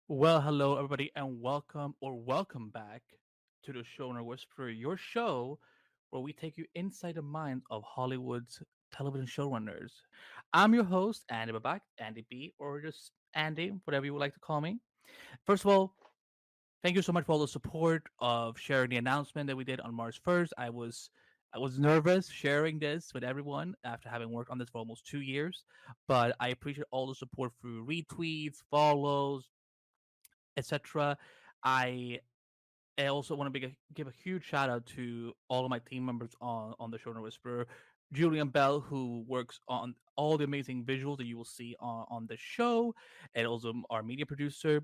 Well, hello everybody, and welcome back to the Showrunner Whisperer, your show where we take you inside the minds of Hollywood's television showrunners. I'm your host, Andy Behbakht, Andy B, or just Andy, whatever you would like to call me. First of all, thank you so much for all the support of sharing the announcement that we did on March 1st. I was nervous sharing this with everyone after having worked on this for almost 2 years, but I appreciate all the support through retweets, follows, etc. I I also want to give a huge shout out to all of my team members on the Showrunner Whisperer. Julian Bell, who works on all the amazing visuals that you will see on the show, and also our media producer,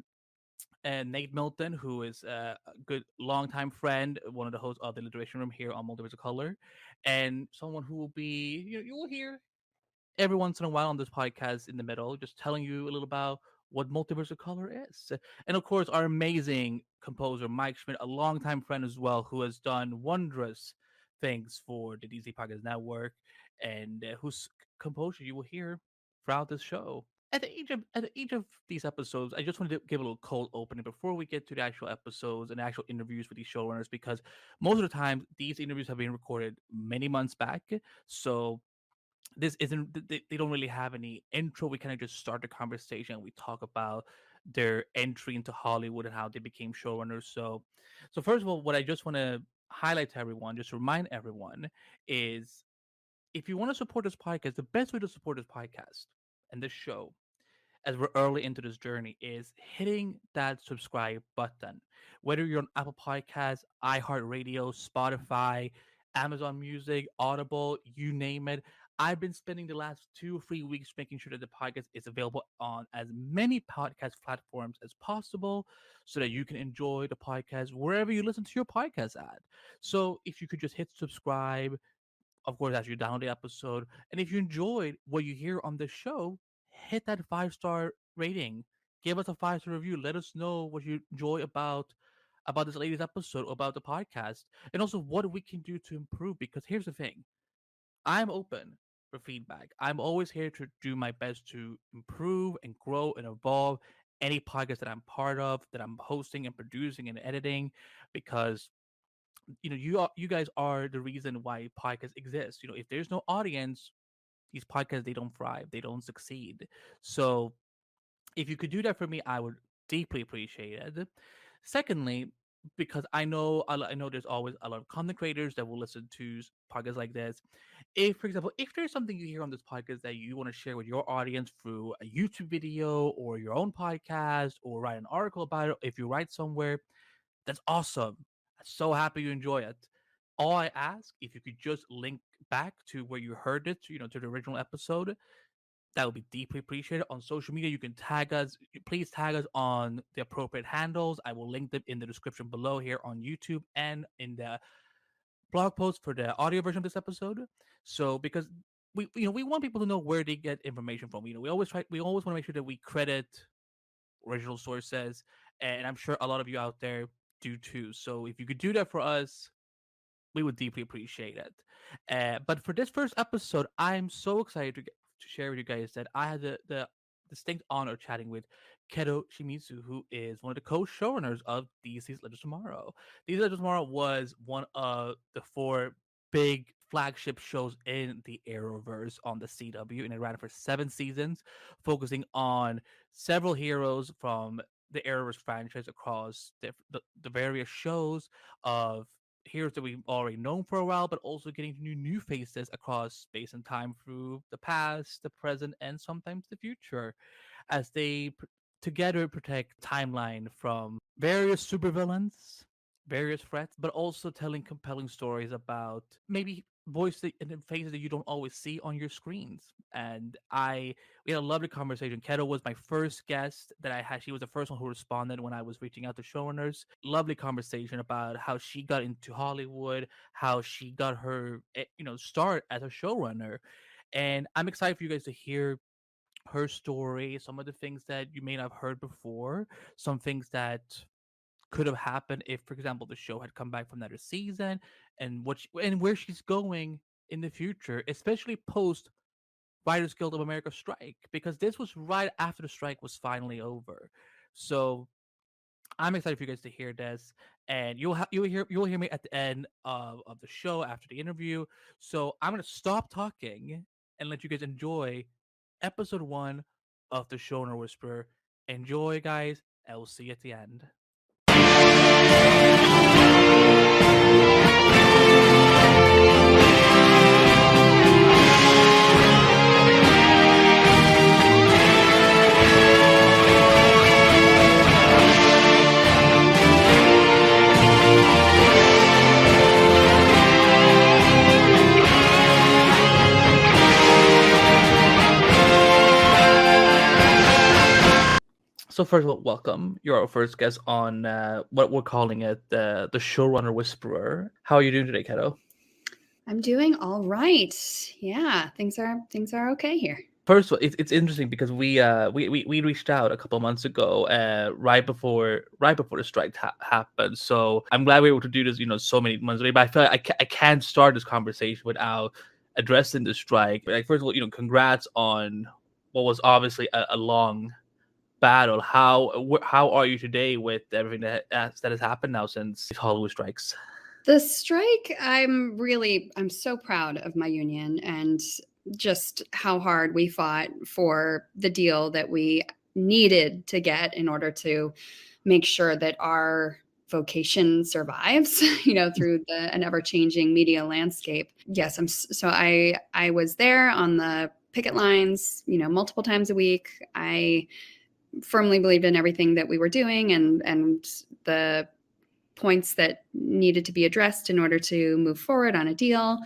and Nate Milton, who is a good longtime friend, one of the hosts of the Literation Room here on Multiverse of Color, and someone who will be you will hear every once in a while on this podcast in the middle, just telling you a little about what Multiverse of Color is. And of course, our amazing composer, Mike Schmidt, a longtime friend as well, who has done wondrous things for the DC Podcast Network and whose composure you will hear throughout this show. At each of these episodes, I just wanted to give a little cold opening before we get to the actual episodes and actual interviews with these showrunners, because most of the time these interviews have been recorded many months back. So this isn't they don't really have any intro. We kind of just start the conversation. We talk about their entry into Hollywood and how they became showrunners. So first of all, what I just want to highlight to everyone, just remind everyone, is if you want to support this podcast, the best way to support this podcast and this show as we're early into this journey is hitting that subscribe button. Whether you're on Apple Podcasts, iHeartRadio, Spotify, Amazon Music, Audible, you name it. I've been spending the last 2 or 3 weeks making sure that the podcast is available on as many podcast platforms as possible so that you can enjoy the podcast wherever you listen to your podcast at. So if you could just hit subscribe, of course, as you download the episode. And if you enjoyed what you hear on the show, hit that 5-star rating. Give us a 5-star review. Let us know what you enjoy about this latest episode, about the podcast, and also what we can do to improve. Because here's the thing, I'm open for feedback. I'm always here to do my best to improve and grow and evolve any podcast that I'm part of, that I'm hosting and producing and editing, because you guys are the reason why podcasts exist. If there's no audience, these podcasts, they don't thrive, they don't succeed. So if you could do that for me, I would deeply appreciate it. Secondly, because I know there's always a lot of content creators that will listen to podcasts like this. If, for example, if there's something you hear on this podcast that you want to share with your audience through a YouTube video or your own podcast, or write an article about it, if you write somewhere, that's awesome. I'm so happy you enjoy it. All I ask, if you could just link back to where you heard it, to the original episode, that would be deeply appreciated. On social media, you can tag us. Please tag us on the appropriate handles. I will link them in the description below here on YouTube and in the blog post for the audio version of this episode. So because we want people to know where they get information from. We always want to make sure that we credit original sources, and I'm sure a lot of you out there do too. So if you could do that for us, we would deeply appreciate it. But for this first episode, I'm so excited to share with you guys that I had the distinct honor of chatting with KETO SHIMIZU, who is one of the co-showrunners of DC's Legends Tomorrow. DC's Legends Tomorrow was one of the four big flagship shows in the Arrowverse on the CW, and it ran for 7 seasons, focusing on several heroes from the Arrowverse franchise across the various shows of heroes that we've already known for a while, but also getting new faces across space and time through the past, the present, and sometimes the future, as they together protect timeline from various supervillains, various threats, but also telling compelling stories about maybe voices and faces that you don't always see on your screens. And we had a lovely conversation. Keto was my first guest that I had. She was the first one who responded when I was reaching out to showrunners. Lovely conversation about how she got into Hollywood, how she got her start as a showrunner. And I'm excited for you guys to hear her story, some of the things that you may not have heard before, some things that could have happened if, for example, the show had come back from another season, and and where she's going in the future, especially post Writers Guild of America strike, because this was right after the strike was finally over. So I'm excited for you guys to hear this, and you'll hear me at the end of the show after the interview. So I'm gonna stop talking and let you guys enjoy episode 1 of the Showrunner Whisperer. Enjoy, guys, and we'll see you at the end. So first of all, welcome. You're our first guest on what we're calling it the Showrunner Whisperer. How are you doing today, Keto? I'm doing all right. Yeah, things are okay here. First of all, it's interesting because we reached out a couple months ago, right before the strike happened. So I'm glad we were able to do this, so many months later. But I feel like I can't start this conversation without addressing the strike. Like, first of all, congrats on what was obviously a long battle. How are you today with everything that has happened now since Hollywood strikes? The strike, I'm so proud of my union and just how hard we fought for the deal that we needed to get in order to make sure that our vocation survives, through an ever-changing media landscape. Yes, I was there on the picket lines, multiple times a week. I firmly believed in everything that we were doing and the points that needed to be addressed in order to move forward on a deal.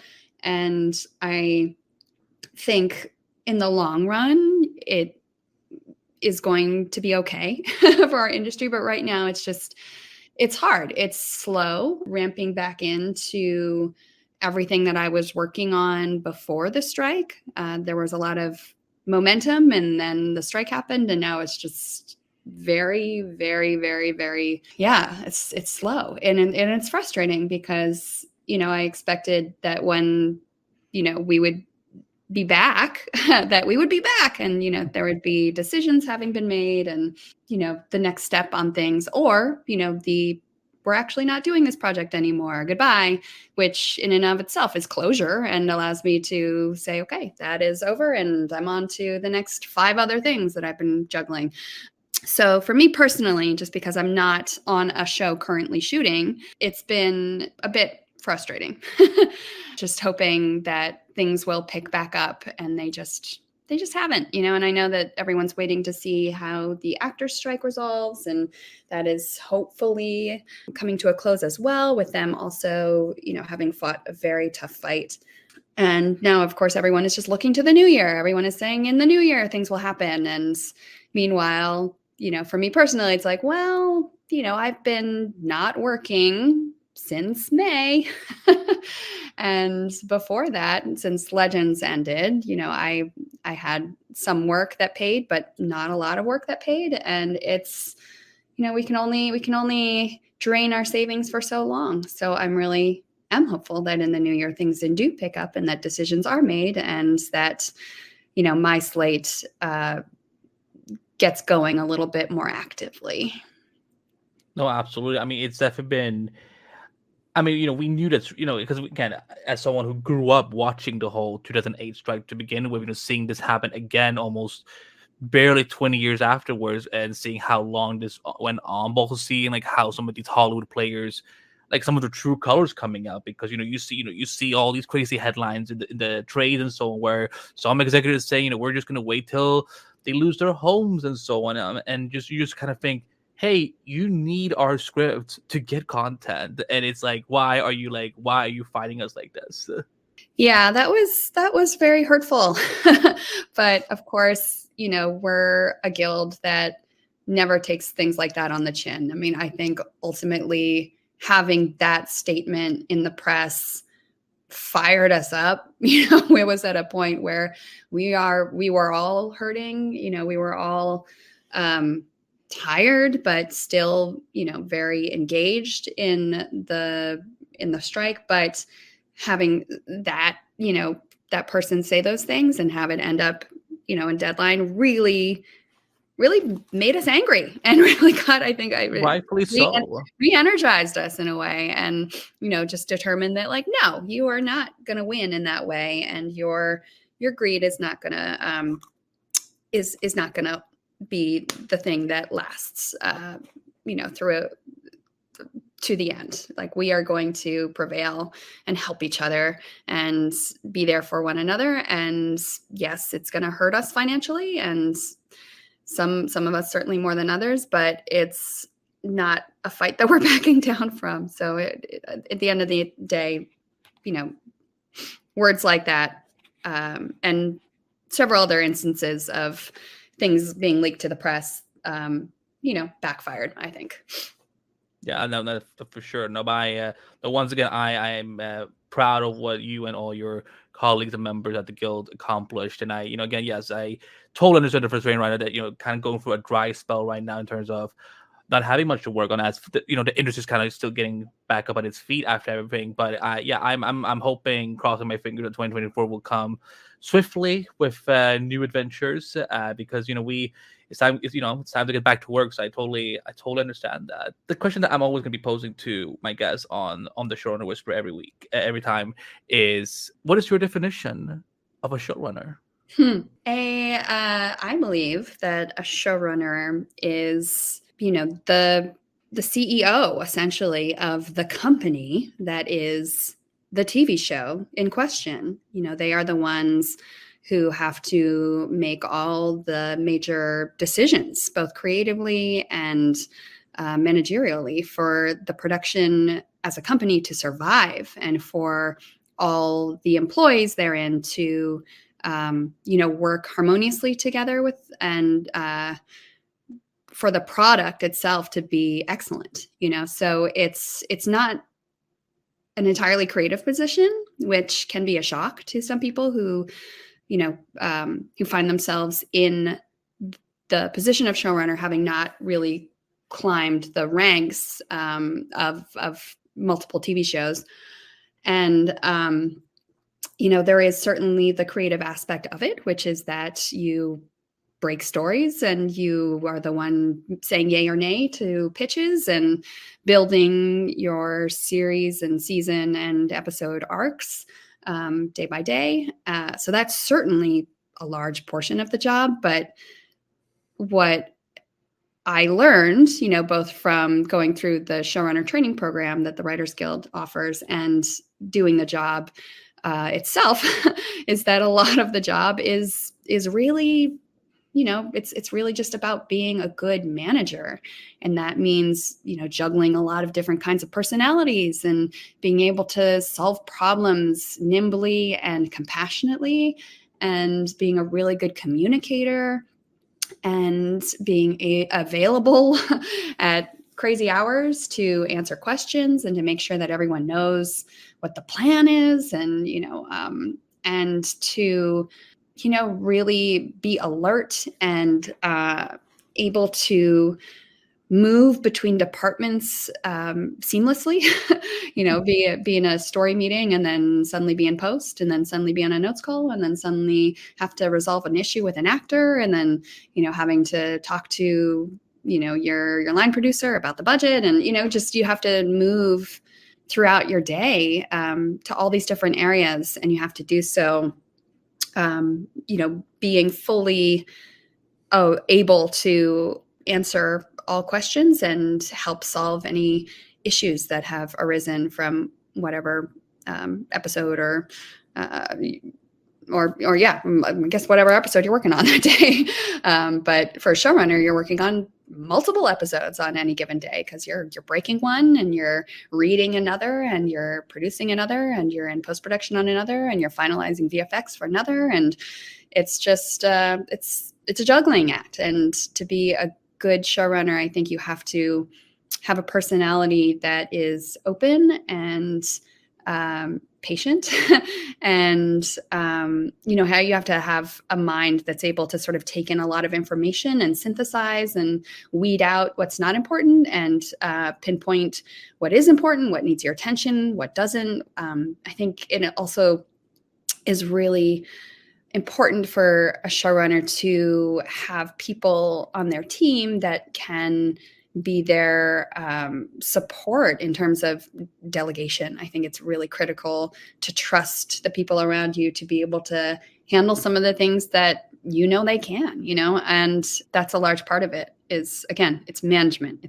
And I think in the long run, it is going to be okay for our industry. But right now, it's hard. It's slow ramping back into everything that I was working on before the strike. There was a lot of momentum, and then the strike happened, and now it's just very, very, very, very, it's slow. And it's frustrating because, I expected that when, we would be back, that we would be back and, there would be decisions having been made and, the next step on things, or, we're actually not doing this project anymore. Goodbye, which in and of itself is closure and allows me to say, okay, that is over and I'm on to the next 5 other things that I've been juggling. So for me personally, just because I'm not on a show currently shooting, it's been a bit frustrating. Just hoping that things will pick back up, and they just haven't, and I know that everyone's waiting to see how the actors strike resolves, and that is hopefully coming to a close as well, with them also, having fought a very tough fight. And now, of course, everyone is just looking to the new year. Everyone is saying in the new year things will happen. And meanwhile, for me personally, it's like, well, I've been not working since May. And before that, since Legends ended, I had some work that paid, but not a lot of work that paid. And it's, we can only drain our savings for so long. So I'm hopeful that in the new year things do pick up and that decisions are made, and that, my slate gets going a little bit more actively. No, absolutely. I mean, it's definitely been. I mean, we knew that, because again, as someone who grew up watching the whole 2008 strike to begin with, seeing this happen again almost barely 20 years afterwards, and seeing how long this went on, but also seeing like how some of these Hollywood players, like some of the true colors coming out, because you see all these crazy headlines in the trades and so on, where some executives say, we're just gonna wait till they lose their homes and so on, and you just kind of think, hey, you need our script to get content, and it's like, why are you fighting us like this? Yeah, that was very hurtful. But of course, we're a guild that never takes things like that on the chin. I mean, I think ultimately having that statement in the press fired us up. It was at a point where we were all hurting, we were all tired, but still, very engaged in the strike. But having that, that person say those things and have it end up, in deadline really really made us angry and really got, I think, Rightfully so. re-energized us in a way, and just determined that, like, no, you are not going to win in that way, and your greed is not going to is not going to be the thing that lasts through to the end. Like, we are going to prevail and help each other and be there for one another. And yes, it's going to hurt us financially, and some of us certainly more than others, but it's not a fight that we're backing down from. So at the end of the day, words like that, and several other instances of things being leaked to the press, backfired, I think. Yeah, no, for sure. No, once again, I am proud of what you and all your colleagues and members at the guild accomplished. And I, again, yes, I totally understood the frustrating right now that, kind of going through a dry spell right now in terms of not having much to work on, as the industry's kind of still getting back up on its feet after everything. But I'm hoping, crossing my fingers, that 2024 will come swiftly with new adventures, because it's time to get back to work. So I totally understand that. The question that I'm always going to be posing to my guests on the Showrunner Whisperer every time is, what is your definition of a showrunner? I believe that a showrunner is, the CEO essentially of the company that is the TV show in question. They are the ones who have to make all the major decisions, both creatively and managerially, for the production as a company to survive, and for all the employees therein to work harmoniously together with, and for the product itself to be excellent. So it's not an entirely creative position, which can be a shock to some people who who find themselves in the position of showrunner, having not really climbed the ranks of multiple TV shows. And there is certainly the creative aspect of it, which is that you break stories and you are the one saying yay or nay to pitches and building your series and season and episode arcs day by day. So that's certainly a large portion of the job. But what I learned, both from going through the showrunner training program that the Writers Guild offers and doing the job itself, is that a lot of the job is really, it's really just about being a good manager. And that means, juggling a lot of different kinds of personalities and being able to solve problems nimbly and compassionately, and being a really good communicator, and being available at crazy hours to answer questions and to make sure that everyone knows what the plan is, and and to really be alert and able to move between departments seamlessly. Be in a story meeting and then suddenly be in post, and then suddenly be on a notes call, and then suddenly have to resolve an issue with an actor, and then having to talk to your line producer about the budget, and you have to move throughout your day to all these different areas, and you have to do so being fully able to answer all questions and help solve any issues that have arisen from whatever episode or I guess whatever episode you're working on that day. But for a showrunner, you're working on multiple episodes on any given day, because you're breaking one, and you're reading another, and you're producing another, and you're in post-production on another, and you're finalizing VFX for another. And it's just it's a juggling act. And to be a good showrunner, I think you have to have a personality that is open and patient, and how you have to have a mind that's able to sort of take in a lot of information and synthesize and weed out what's not important, and pinpoint what is important, what needs your attention, what doesn't. I think it also is really important for a showrunner to have people on their team that can be their support in terms of delegation. I think it's really critical to trust the people around you to be able to handle some of the things that they can, and that's a large part of it. Is, again, it's management.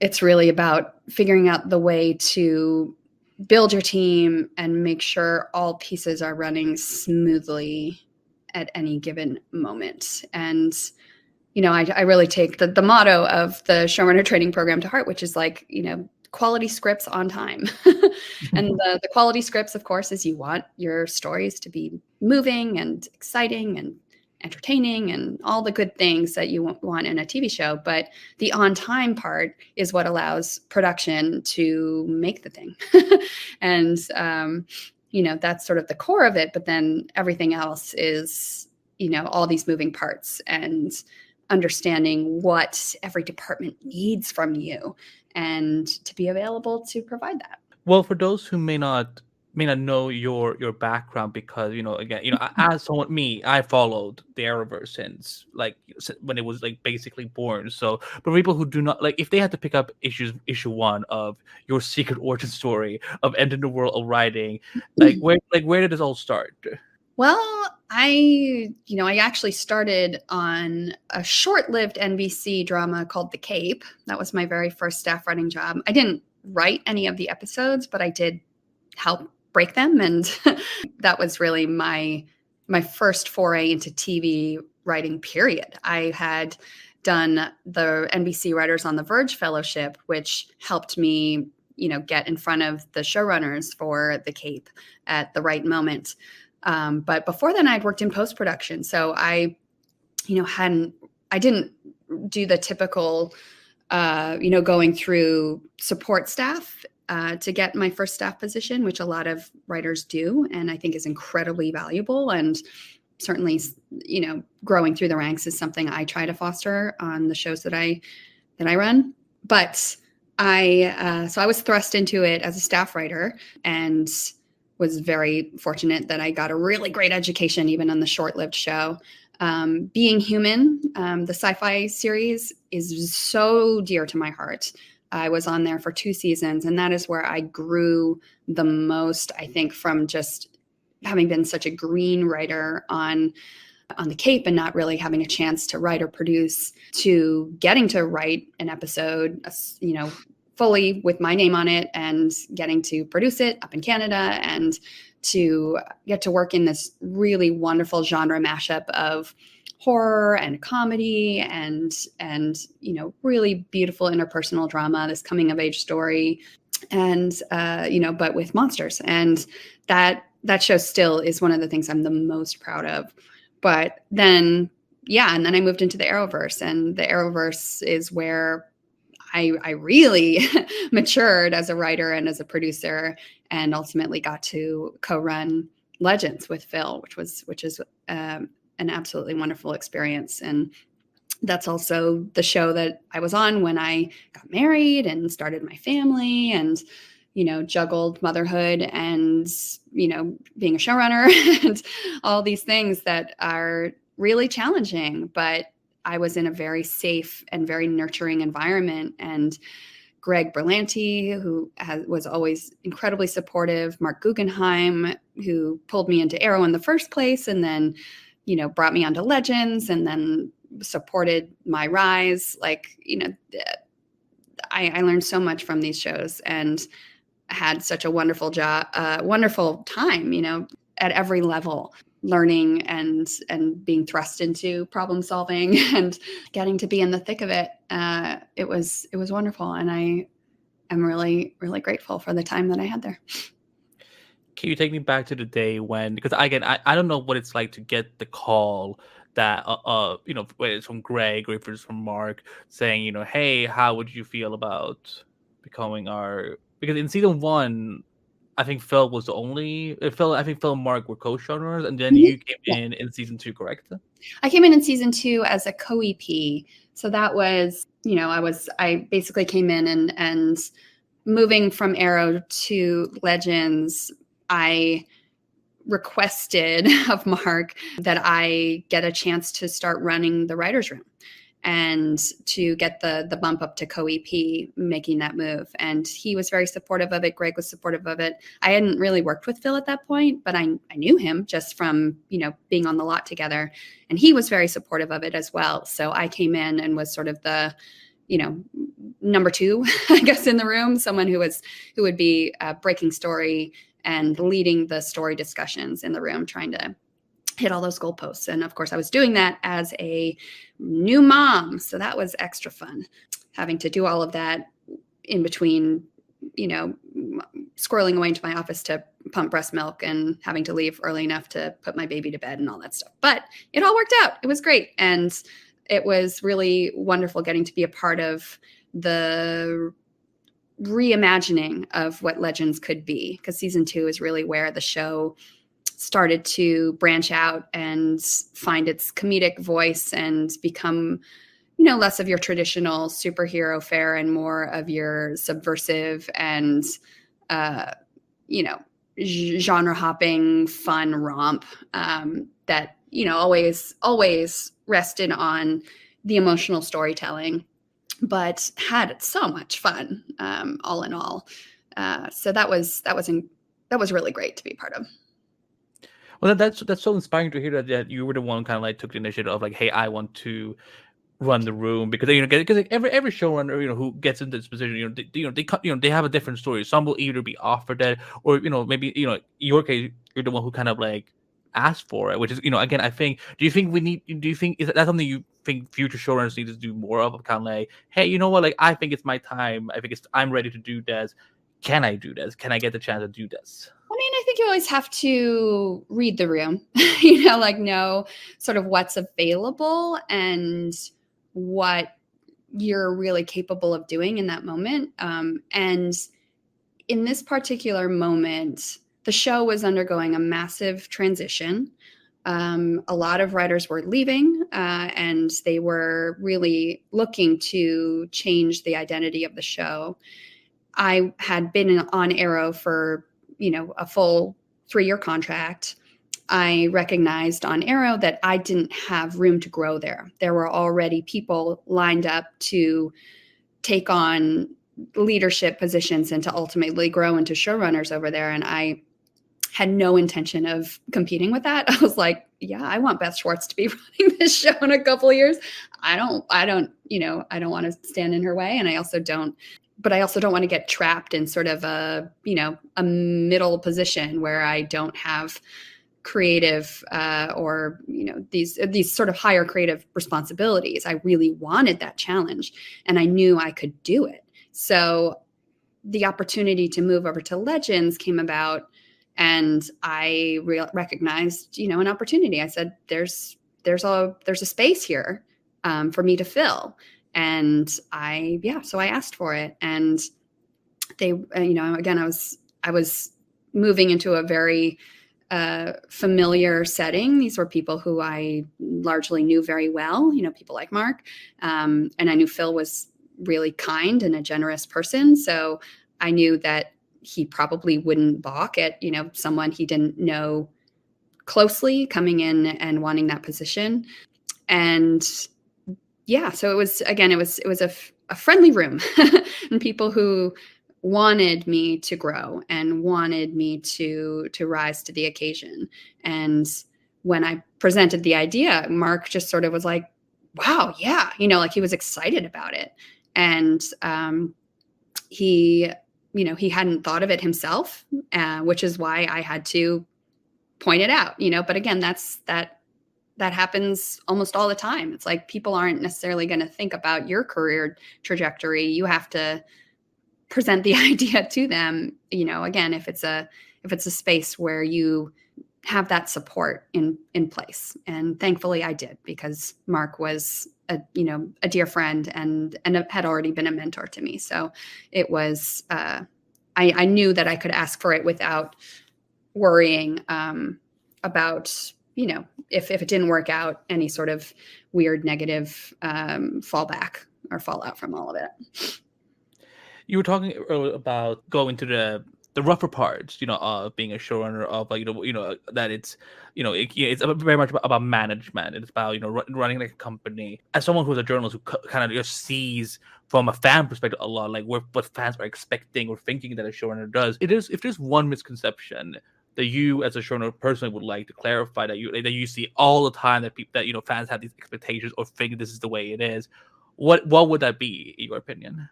It's really about figuring out the way to build your team and make sure all pieces are running smoothly at any given moment. And I really take the motto of the showrunner training program to heart, which is quality scripts on time. And the quality scripts, of course, is you want your stories to be moving and exciting and entertaining and all the good things that you want in a TV show. But the on time part is what allows production to make the thing. And, that's sort of the core of it. But then everything else is, all these moving parts and understanding what every department needs from you and to be available to provide that. Well, for those who may not know your background, because again, as someone, I followed the Arrowverse since when it was basically born. So, but people who do not, if they had to pick up issue 1 of your secret origin story of ending the world of writing, where did this all start? Well, I actually started on a short-lived NBC drama called The Cape. That was my very first staff writing job. I didn't write any of the episodes, but I did help break them. And that was really my first foray into TV writing, period. I had done the NBC Writers on the Verge Fellowship, which helped me, get in front of the showrunners for The Cape at the right moment. But before then, I'd worked in post-production. So I didn't do the typical, going through support staff to get my first staff position, which a lot of writers do, and I think is incredibly valuable. And certainly, growing through the ranks is something I try to foster on the shows that I run. But so I was thrust into it as a staff writer, and was very fortunate that I got a really great education, even on the short-lived show. Being Human, the sci-fi series, is so dear to my heart. I was on there for 2 seasons, and that is where I grew the most, I think, from just having been such a green writer on The Cape and not really having a chance to write or produce, to getting to write an episode, fully with my name on it, and getting to produce it up in Canada, and to get to work in this really wonderful genre mashup of horror and comedy and really beautiful interpersonal drama, this coming of age story, and but with monsters. And that show still is one of the things I'm the most proud of. But then and then I moved into the Arrowverse, and the Arrowverse is where I really matured as a writer and as a producer, and ultimately got to co-run Legends with Phil, which is an absolutely wonderful experience. And that's also the show that I was on when I got married and started my family, and juggled motherhood and being a showrunner and all these things that are really challenging. But I was in a very safe and very nurturing environment. And Greg Berlanti, who was always incredibly supportive, Mark Guggenheim, who pulled me into Arrow in the first place, and then, brought me onto Legends, and then supported my rise. I learned so much from these shows, and had such a wonderful time, at every level, learning and being thrust into problem solving and getting to be in the thick of it. It was wonderful. And I am really, really grateful for the time that I had there. Can you take me back to the day when, because again, I don't know what it's like to get the call that, whether it's from Greg or if it's from Mark saying, hey, how would you feel about becoming because in season 1, I think Phil was the only, Phil and Mark were co-showrunners, and then you came in season 2, correct? I came in season 2 as a co-EP. So that was, I basically came in and moving from Arrow to Legends, I requested of Mark that I get a chance to start running the writer's room and to get the bump up to co-EP, making that move. And he was very supportive of it. Greg was supportive of it. I hadn't really worked with Phil at that point, but I knew him just from, being on the lot together. And he was very supportive of it as well. So I came in and was sort of the, number two, I guess, in the room, someone who would be breaking story and leading the story discussions in the room, trying to hit all those goalposts. And of course, I was doing that as a new mom. So that was extra fun, having to do all of that in between, squirreling away into my office to pump breast milk and having to leave early enough to put my baby to bed and all that stuff. But it all worked out. It was great. And it was really wonderful getting to be a part of the reimagining of what Legends could be, because season 2 is really where the show started to branch out and find its comedic voice and become, less of your traditional superhero fare and more of your subversive and, genre hopping fun romp that, always rested on the emotional storytelling, but had so much fun all in all. So that was really great to be part of. Well, that's so inspiring to hear that you were the one kind of like took the initiative of like, hey, I want to run the room, because like every showrunner who gets into this position, they have a different story. Some will either be offered that, or maybe in your case you're the one who kind of like asked for it, which is again, I think, do you think is that something you think future showrunners need to do more of kind of like, hey, you know what, like I think it's my time, I'm ready to do this, can I do this, can I get the chance to do this? I mean, I think you always have to read the room, like know sort of what's available and what you're really capable of doing in that moment. And in this particular moment, the show was undergoing a massive transition. A lot of writers were leaving, and they were really looking to change the identity of the show. I had been on Arrow for a full 3-year contract. I recognized on Arrow that I didn't have room to grow there. There were already people lined up to take on leadership positions and to ultimately grow into showrunners over there. And I had no intention of competing with that. I was like, yeah, I want Beth Schwartz to be running this show in a couple of years. I don't want to stand in her way. And I also don't want to get trapped in sort of a middle position where I don't have creative or these sort of higher creative responsibilities. I really wanted that challenge, and I knew I could do it. So the opportunity to move over to Legends came about, and I recognized an opportunity. I said, there's a space here for me to fill. And so I asked for it, and they, again, I was moving into a very familiar setting. These were people who I largely knew very well, people like Mark. And I knew Phil was really kind and a generous person. So I knew that he probably wouldn't balk at, someone he didn't know closely coming in and wanting that position. And yeah, so it was a friendly room and people who wanted me to grow and wanted me to rise to the occasion. And when I presented the idea, Mark just sort of was like, wow, yeah, like he was excited about it. And he hadn't thought of it himself, which is why I had to point it out, but again, that happens almost all the time. It's like people aren't necessarily going to think about your career trajectory. You have to present the idea to them, again, if it's a space where you have that support in place. And thankfully I did, because Mark was a dear friend and had already been a mentor to me. So it was, I knew that I could ask for it without worrying about, if it didn't work out, any sort of weird negative fallback or fallout from all of it. You were talking earlier about going to the the rougher parts, of being a showrunner, of like that it's it's very much about management. It's about running like a company. As someone who's a journalist who kind of just sees from a fan perspective a lot, like what fans are expecting or thinking that a showrunner does. It is, if there's one misconception that you as a showrunner personally would like to clarify, that you see all the time, that people, that fans have these expectations or think this is the way it is, what would that be in your opinion?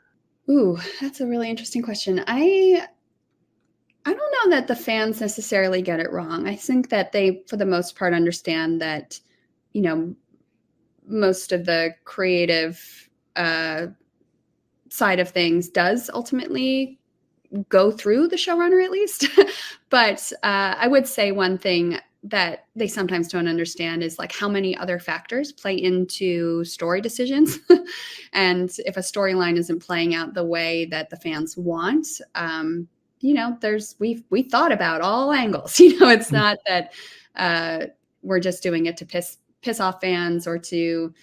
Ooh, that's a really interesting question. I don't know that the fans necessarily get it wrong. I think that they, for the most part, understand that, you know, most of the creative side of things does ultimately go through the showrunner, at least. But I would say one thing that they sometimes don't understand is like how many other factors play into story decisions. And if a storyline isn't playing out the way that the fans want, we thought about all angles. It's not that we're just doing it to piss off fans or to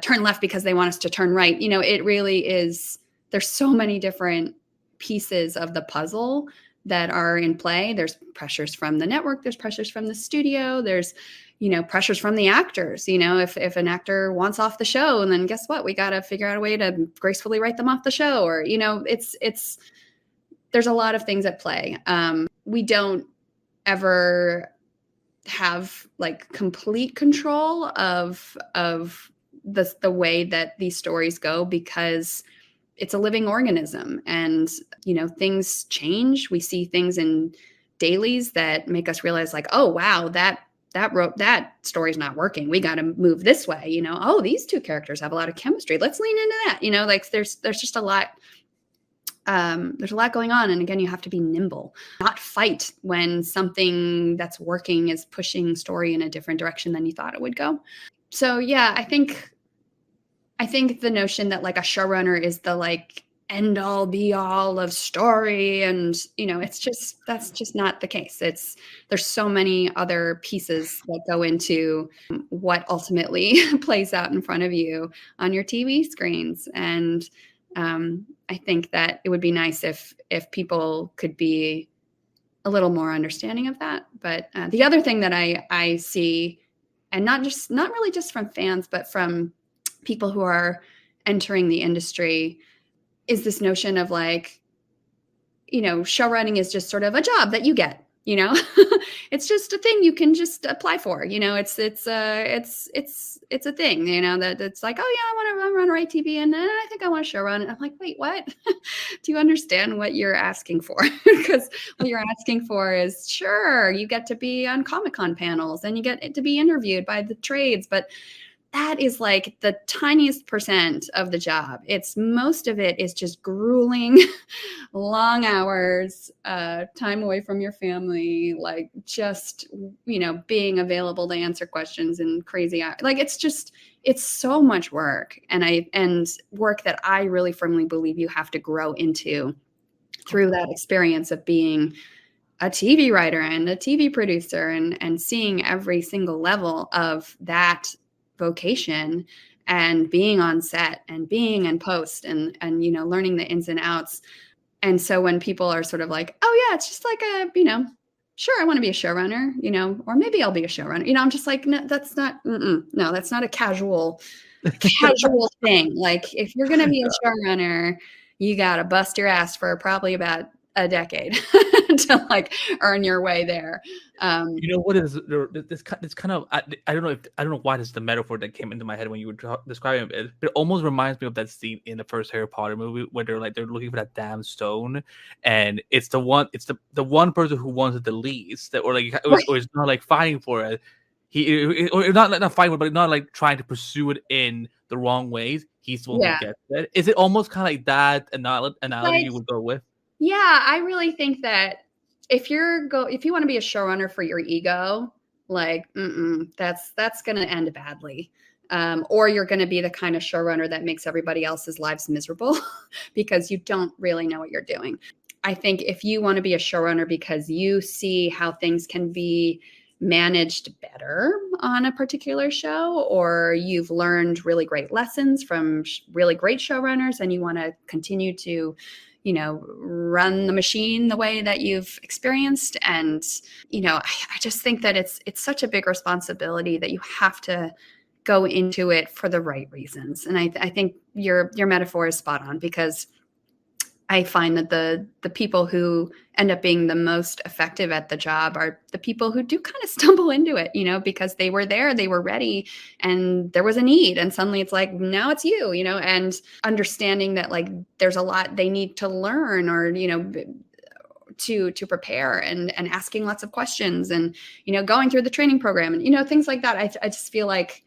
turn left because they want us to turn right. It really is. There's so many different pieces of the puzzle that are in play. There's pressures from the network, there's pressures from the studio, there's pressures from the actors. If an actor wants off the show, and then guess what, we got to figure out a way to gracefully write them off the show, or it's there's a lot of things at play. We don't ever have like complete control of the way that these stories go, because it's a living organism, and things change. We see things in dailies that make us realize, like, oh wow, that story's not working, we got to move this way. Oh, these two characters have a lot of chemistry, let's lean into that. Like there's just a lot. There's a lot going on, and again, you have to be nimble, not fight when something that's working is pushing story in a different direction than you thought it would go. So yeah, I think the notion that like a showrunner is the like end all be all of story, and that's just not the case. There's so many other pieces that go into what ultimately plays out in front of you on your TV screens. And I think that it would be nice if people could be a little more understanding of that. But the other thing that I see, and not really just from fans, but from people who are entering the industry, is this notion of like, showrunning is just sort of a job that you get. It's just a thing you can just apply for. It's a thing. That it's like, oh yeah, I want to write TV, and I think I want to showrun. And I'm like, wait, what? Do you understand what you're asking for? Because what you're asking for is, sure, you get to be on Comic-Con panels and you get to be interviewed by the trades, but that is like the tiniest percent of the job. Most of it is just grueling, long hours, time away from your family, like just, being available to answer questions and crazy hours. Like it's so much work, and work that I really firmly believe you have to grow into through that experience of being a TV writer and a TV producer, and seeing every single level of that vocation, and being on set and being in post, and learning the ins and outs. And so when people are sort of like, oh yeah, it's just like sure, I want to be a showrunner, or maybe I'll be a showrunner, I'm just like, no, that's not no, that's not a casual thing. Like if you're going to be a showrunner, you got to bust your ass for probably about a decade to like earn your way there. What is this kind of, I don't know why this is the metaphor that came into my head when you were describing it, but it almost reminds me of that scene in the first Harry Potter movie where they're looking for that damn stone, and it's the one person who wants it the least, that, or like, or is not like fighting for it. Or not fighting, but not like trying to pursue it in the wrong ways. He's the one who gets it. Is it almost kind of like that analogy you would go with? Yeah, I really think that if you want to be a showrunner for your ego, like, that's going to end badly. Or you're going to be the kind of showrunner that makes everybody else's lives miserable because you don't really know what you're doing. I think if you want to be a showrunner because you see how things can be managed better on a particular show, or you've learned really great lessons from really great showrunners, and you want to continue to run the machine the way that you've experienced. And I just think that it's such a big responsibility that you have to go into it for the right reasons. And I think your metaphor is spot on, because I find that the people who end up being the most effective at the job are the people who do kind of stumble into it, because they were there, they were ready, and there was a need. And suddenly it's like, now it's you, and understanding that like there's a lot they need to learn, or, to prepare, and asking lots of questions, and, going through the training program, and, things like that. I just feel like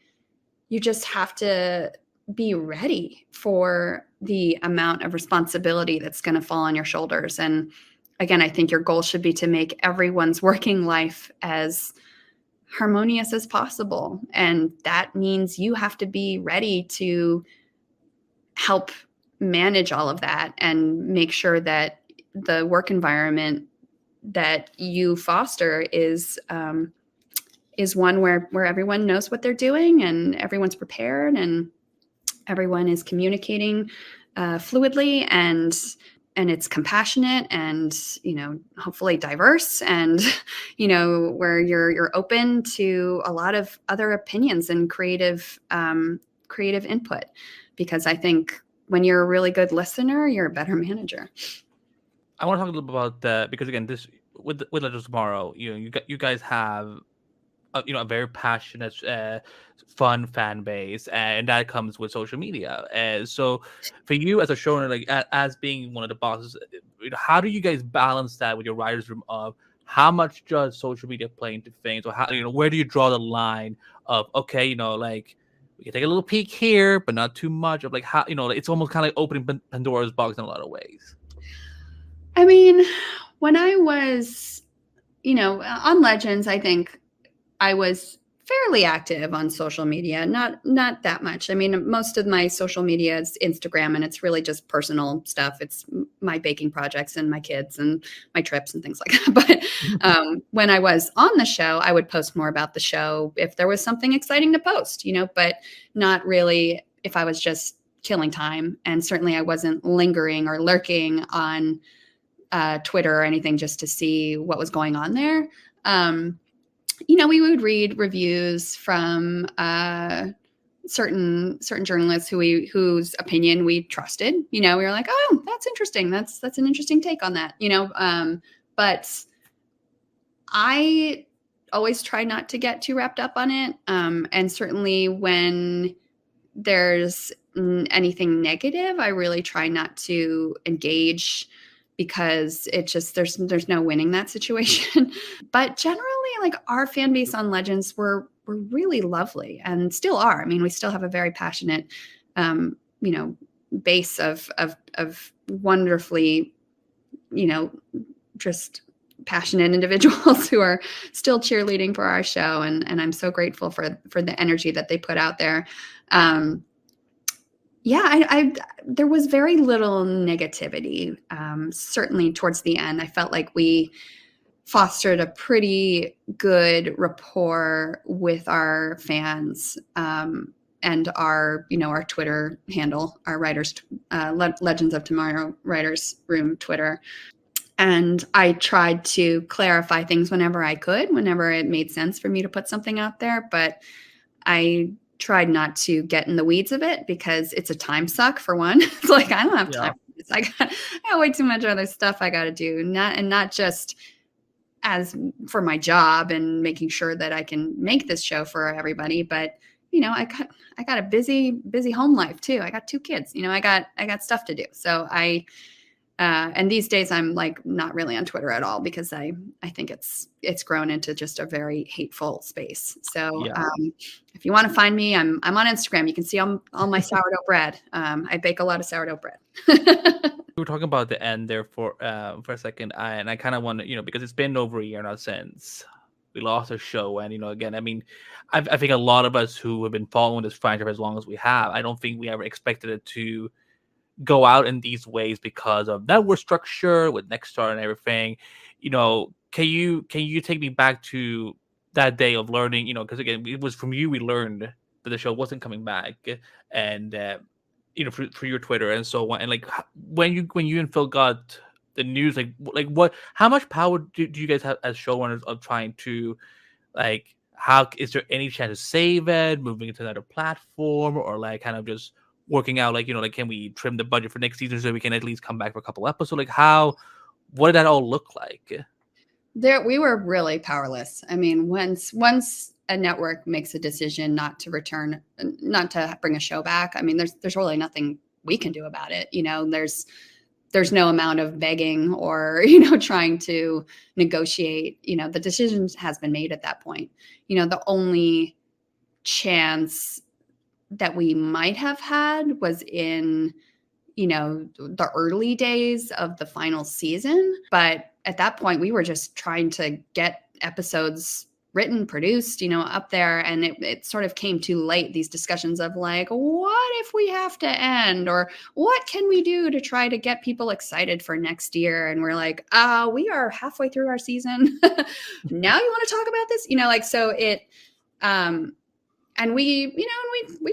you just have to be ready for the amount of responsibility that's going to fall on your shoulders. And again, I think your goal should be to make everyone's working life as harmonious as possible. And that means you have to be ready to help manage all of that and make sure that the work environment that you foster is one where everyone knows what they're doing, and everyone's prepared, and everyone is communicating fluidly, and it's compassionate, and hopefully diverse, and where you're open to a lot of other opinions and creative input. Because I think when you're a really good listener, you're a better manager. I want to talk a little bit about that, because again, this with Legends Tomorrow, you guys have a very passionate, fun fan base, and that comes with social media. And so, for you as a showrunner, like as being one of the bosses, how do you guys balance that with your writers' room? Of how much does social media play into things, or how where do you draw the line of, okay, like we can take a little peek here, but not too much, of like how it's almost kind of like opening Pandora's box in a lot of ways. I mean, when I was, on Legends, I think I was fairly active on social media, not that much. I mean, most of my social media is Instagram, and it's really just personal stuff. It's my baking projects and my kids and my trips and things like that. But when I was on the show, I would post more about the show if there was something exciting to post, but not really if I was just killing time. And certainly I wasn't lingering or lurking on Twitter or anything just to see what was going on there. We would read reviews from certain journalists whose opinion we trusted. We were like, oh, that's interesting. That's an interesting take on that. But I always try not to get too wrapped up on it. And certainly when there's anything negative, I really try not to engage, because it just there's no winning that situation. But generally, like, our fan base on Legends were really lovely, and still are. I mean, we still have a very passionate base of wonderfully just passionate individuals who are still cheerleading for our show, and I'm so grateful for the energy that they put out there. I there was very little negativity. Certainly towards the end, I felt like we fostered a pretty good rapport with our fans, and our Twitter handle, our writers, Legends of Tomorrow writers room Twitter. And I tried to clarify things whenever I could, whenever it made sense for me to put something out there. But I tried not to get in the weeds of it, because it's a time suck, for one. It's like, I don't have time for this. I got way too much other stuff I got to do. Not just as for my job and making sure that I can make this show for everybody, but I got a busy home life too. I got 2 kids. I got stuff to do. So and these days I'm like not really on Twitter at all, because I think it's grown into just a very hateful space. So if you want to find me, I'm on Instagram. You can see all my sourdough bread. I bake a lot of sourdough bread. We were talking about the end there for a second, and I kind of want to, because it's been over a year now since we lost our show, and again, I mean, I think a lot of us who have been following this franchise as long as we have, I don't think we ever expected it to go out in these ways because of network structure with Nexstar and everything. Can you take me back to that day of learning? Because again, it was from you we learned that the show wasn't coming back, and for your Twitter and so on, and like when you and Phil got the news, like what, how much power do you guys have as showrunners of trying to, like, how is there any chance to save it, moving it to another platform, or like kind of just working out, like, like, can we trim the budget for next season so we can at least come back for a couple episodes? Like, what did that all look like? We were really powerless. I mean, once a network makes a decision not to bring a show back, I mean, there's really nothing we can do about it. There's no amount of begging or trying to negotiate. The decision has been made at that point. The only chance that we might have had was in the early days of the final season, but at that point we were just trying to get episodes written, produced, up there, and it sort of came too late, these discussions of like, what if we have to end, or what can we do to try to get people excited for next year? And we're like, we are halfway through our season. Now you want to talk about this, so it and we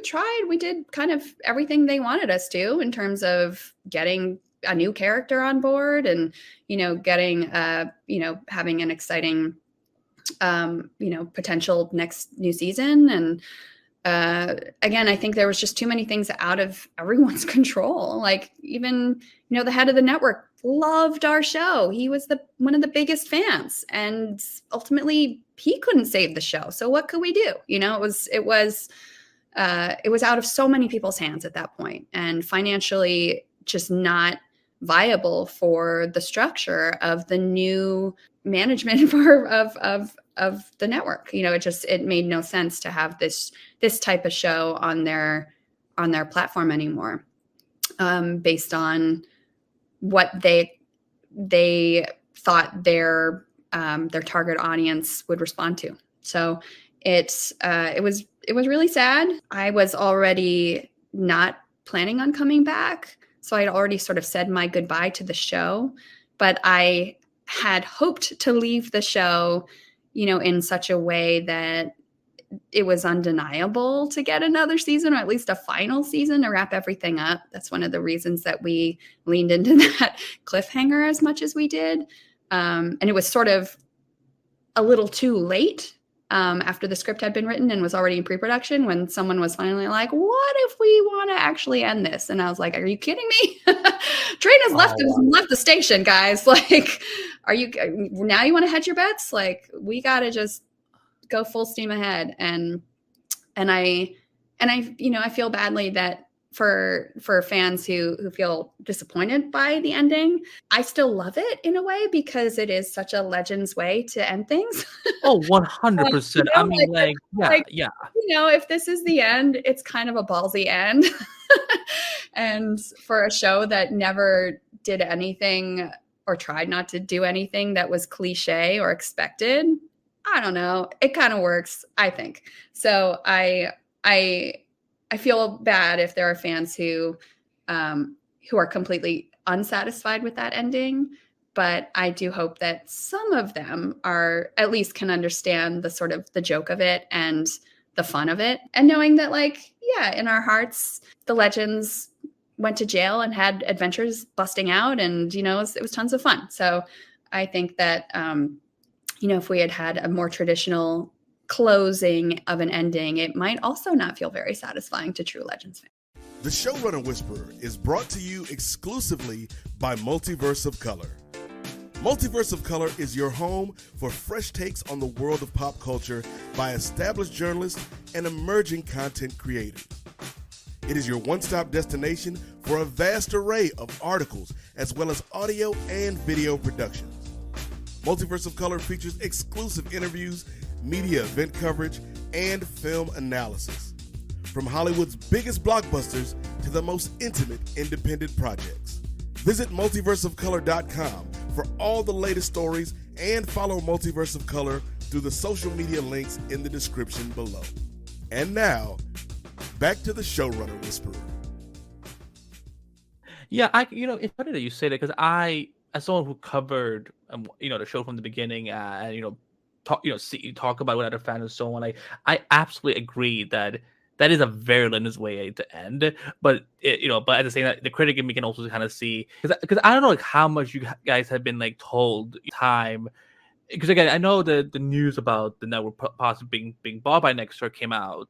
tried, we did kind of everything they wanted us to in terms of getting a new character on board and, getting, having an exciting, potential next new season. And again, I think there was just too many things out of everyone's control. Like even, the head of the network loved our show. He was one of the biggest fans, and ultimately he couldn't save the show. So what could we do? It was out of so many people's hands at that point, and financially just not viable for the structure of the new management of the network. It made no sense to have this type of show on their platform anymore, based on what they thought their target audience would respond to. So it was really sad. I was already not planning on coming back, so I'd already sort of said my goodbye to the show, but I had hoped to leave the show, in such a way that it was undeniable to get another season, or at least a final season to wrap everything up. That's one of the reasons that we leaned into that cliffhanger as much as we did. And it was sort of a little too late, after the script had been written and was already in pre-production, when someone was finally like, what if we want to actually end this? And I was like, are you kidding me? Train has left the station, guys. Like, now you want to hedge your bets? Like, we got to just go full steam ahead. And I feel badly that for fans who feel disappointed by the ending. I still love it in a way, because it is such a Legends way to end things. Oh, 100%. I mean, yeah. If this is the end, it's kind of a ballsy end. And for a show that never did anything or tried not to do anything that was cliche or expected, I don't know. It kind of works, I think. So I feel bad if there are fans who are completely unsatisfied with that ending, but I do hope that some of them at least can understand the sort of the joke of it and the fun of it, and knowing that, like, yeah, in our hearts, the Legends went to jail and had adventures busting out, and it was tons of fun. So I think that if we had a more traditional closing of an ending, it might also not feel very satisfying to true Legends fans. The Showrunner Whisperer is brought to you exclusively by Multiverse of Color. Multiverse of Color is your home for fresh takes on the world of pop culture by established journalists and emerging content creators. It is your one-stop destination for a vast array of articles, as well as audio and video productions. Multiverse of Color features exclusive interviews, media event coverage, and film analysis. From Hollywood's biggest blockbusters to the most intimate independent projects. Visit multiverseofcolor.com for all the latest stories, and follow Multiverse of Color through the social media links in the description below. And now, back to the Showrunner Whisperer. Yeah, it's funny that you say that, because as someone who covered, the show from the beginning, and talk about what other fans and so on, I absolutely agree that that is a very Linus way to end. But but at the same time, the critic in me can also kind of see, because I don't know like how much you guys have been like told time. Because again, I know the news about the network possibly being bought by Nexstar came out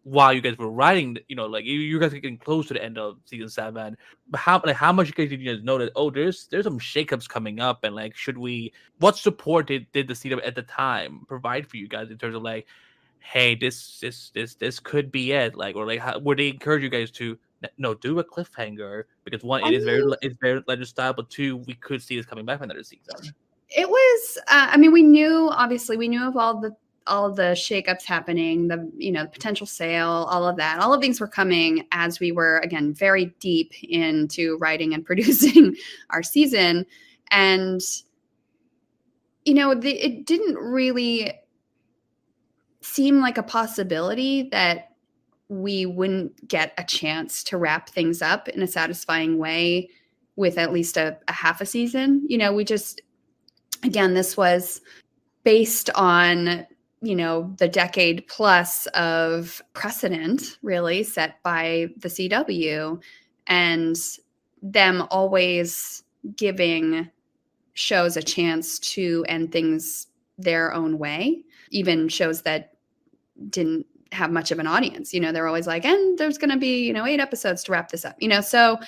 while you guys were writing. Like you guys are getting close to the end of season 7. But how much you guys did you guys know that there's some shakeups coming up, and like what support did the CW at the time provide for you guys in terms of like, hey, this could be it, like, or like how would they encourage you guys to no do a cliffhanger, because one, I mean, it's very Legend style, but two, we could see this coming back for another season. it was, I mean, we knew of all the shakeups happening, the potential sale, all of that. All of things were coming as we were, again, very deep into writing and producing our season. And, it didn't really seem like a possibility that we wouldn't get a chance to wrap things up in a satisfying way with at least a half a season. We just, again, this was based on, the decade plus of precedent really set by the CW, and them always giving shows a chance to end things their own way, even shows that didn't have much of an audience. They're always like, and there's going to be, 8 episodes to wrap this up, so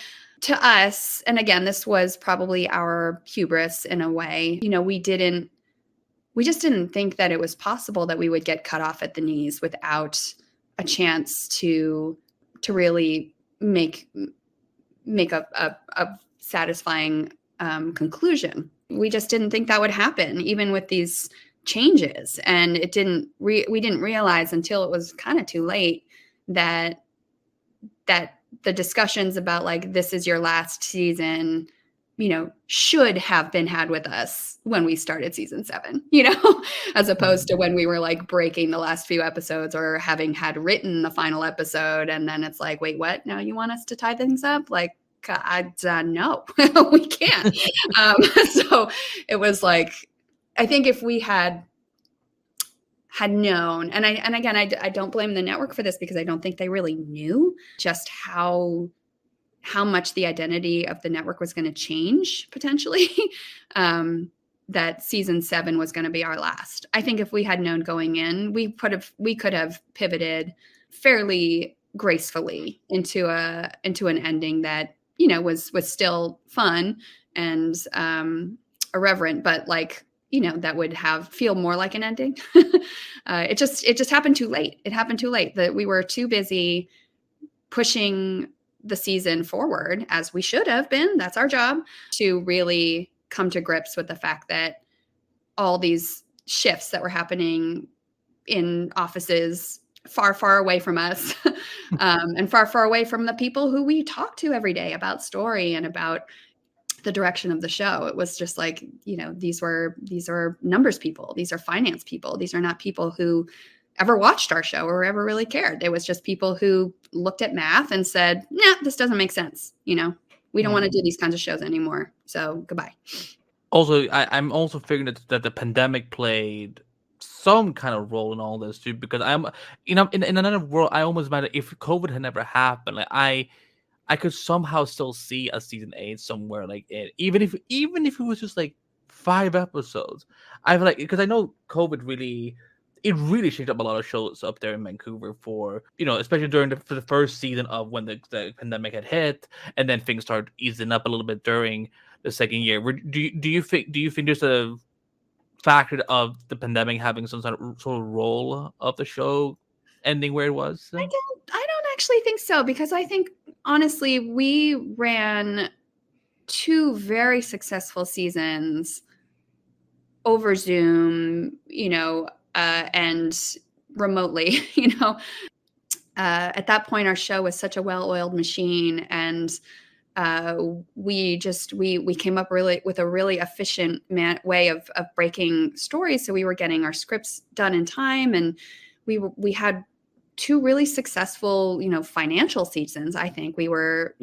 to us, and again, this was probably our hubris in a way, we just didn't think that it was possible that we would get cut off at the knees without a chance to really make a satisfying conclusion. We just didn't think that would happen, even with these changes. And we didn't realize until it was kind of too late that the discussions about like, this is your last season, should have been had with us when we started season 7, as opposed to when we were like breaking the last few episodes or having had written the final episode. And then it's like, wait, what? Now you want us to tie things up? Like, no, we can't. So it was like, I think if we had known, and again, I don't blame the network for this, because I don't think they really knew just how much the identity of the network was going to change potentially, that season 7 was going to be our last. I think if we had known going in, we could have pivoted fairly gracefully into an ending that, was still fun and irreverent, but like, that would feel more like an ending. It just happened too late. It happened too late, that we were too busy pushing the season forward, as we should have been. That's our job, to really come to grips with the fact that all these shifts that were happening in offices far, far away from us, and far, far away from the people who we talk to every day about story and about the direction of the show. It was just like, these are numbers people. These are finance people. These are not people who ever watched our show or ever really cared. It was just people who looked at math and said, nah, this doesn't make sense. We don't want to do these kinds of shows anymore. So goodbye. Also, I'm also figuring that the pandemic played some kind of role in all this too, because I'm, in another world, I almost imagine if COVID had never happened, like I could somehow still see a season 8 somewhere, like even if it was just like 5 episodes. I feel like, because I know COVID really changed up a lot of shows up there in Vancouver for, especially for the first season of when the pandemic had hit, and then things started easing up a little bit during the second year. Do you think there's a factor of the pandemic having some sort of role of the show ending where it was? I don't actually think so, because I think honestly we ran 2 very successful seasons over Zoom, and remotely. At that point, our show was such a well-oiled machine, and we came up with a really efficient way of breaking stories. So we were getting our scripts done in time, and we had 2 really successful, financial seasons. I think we were,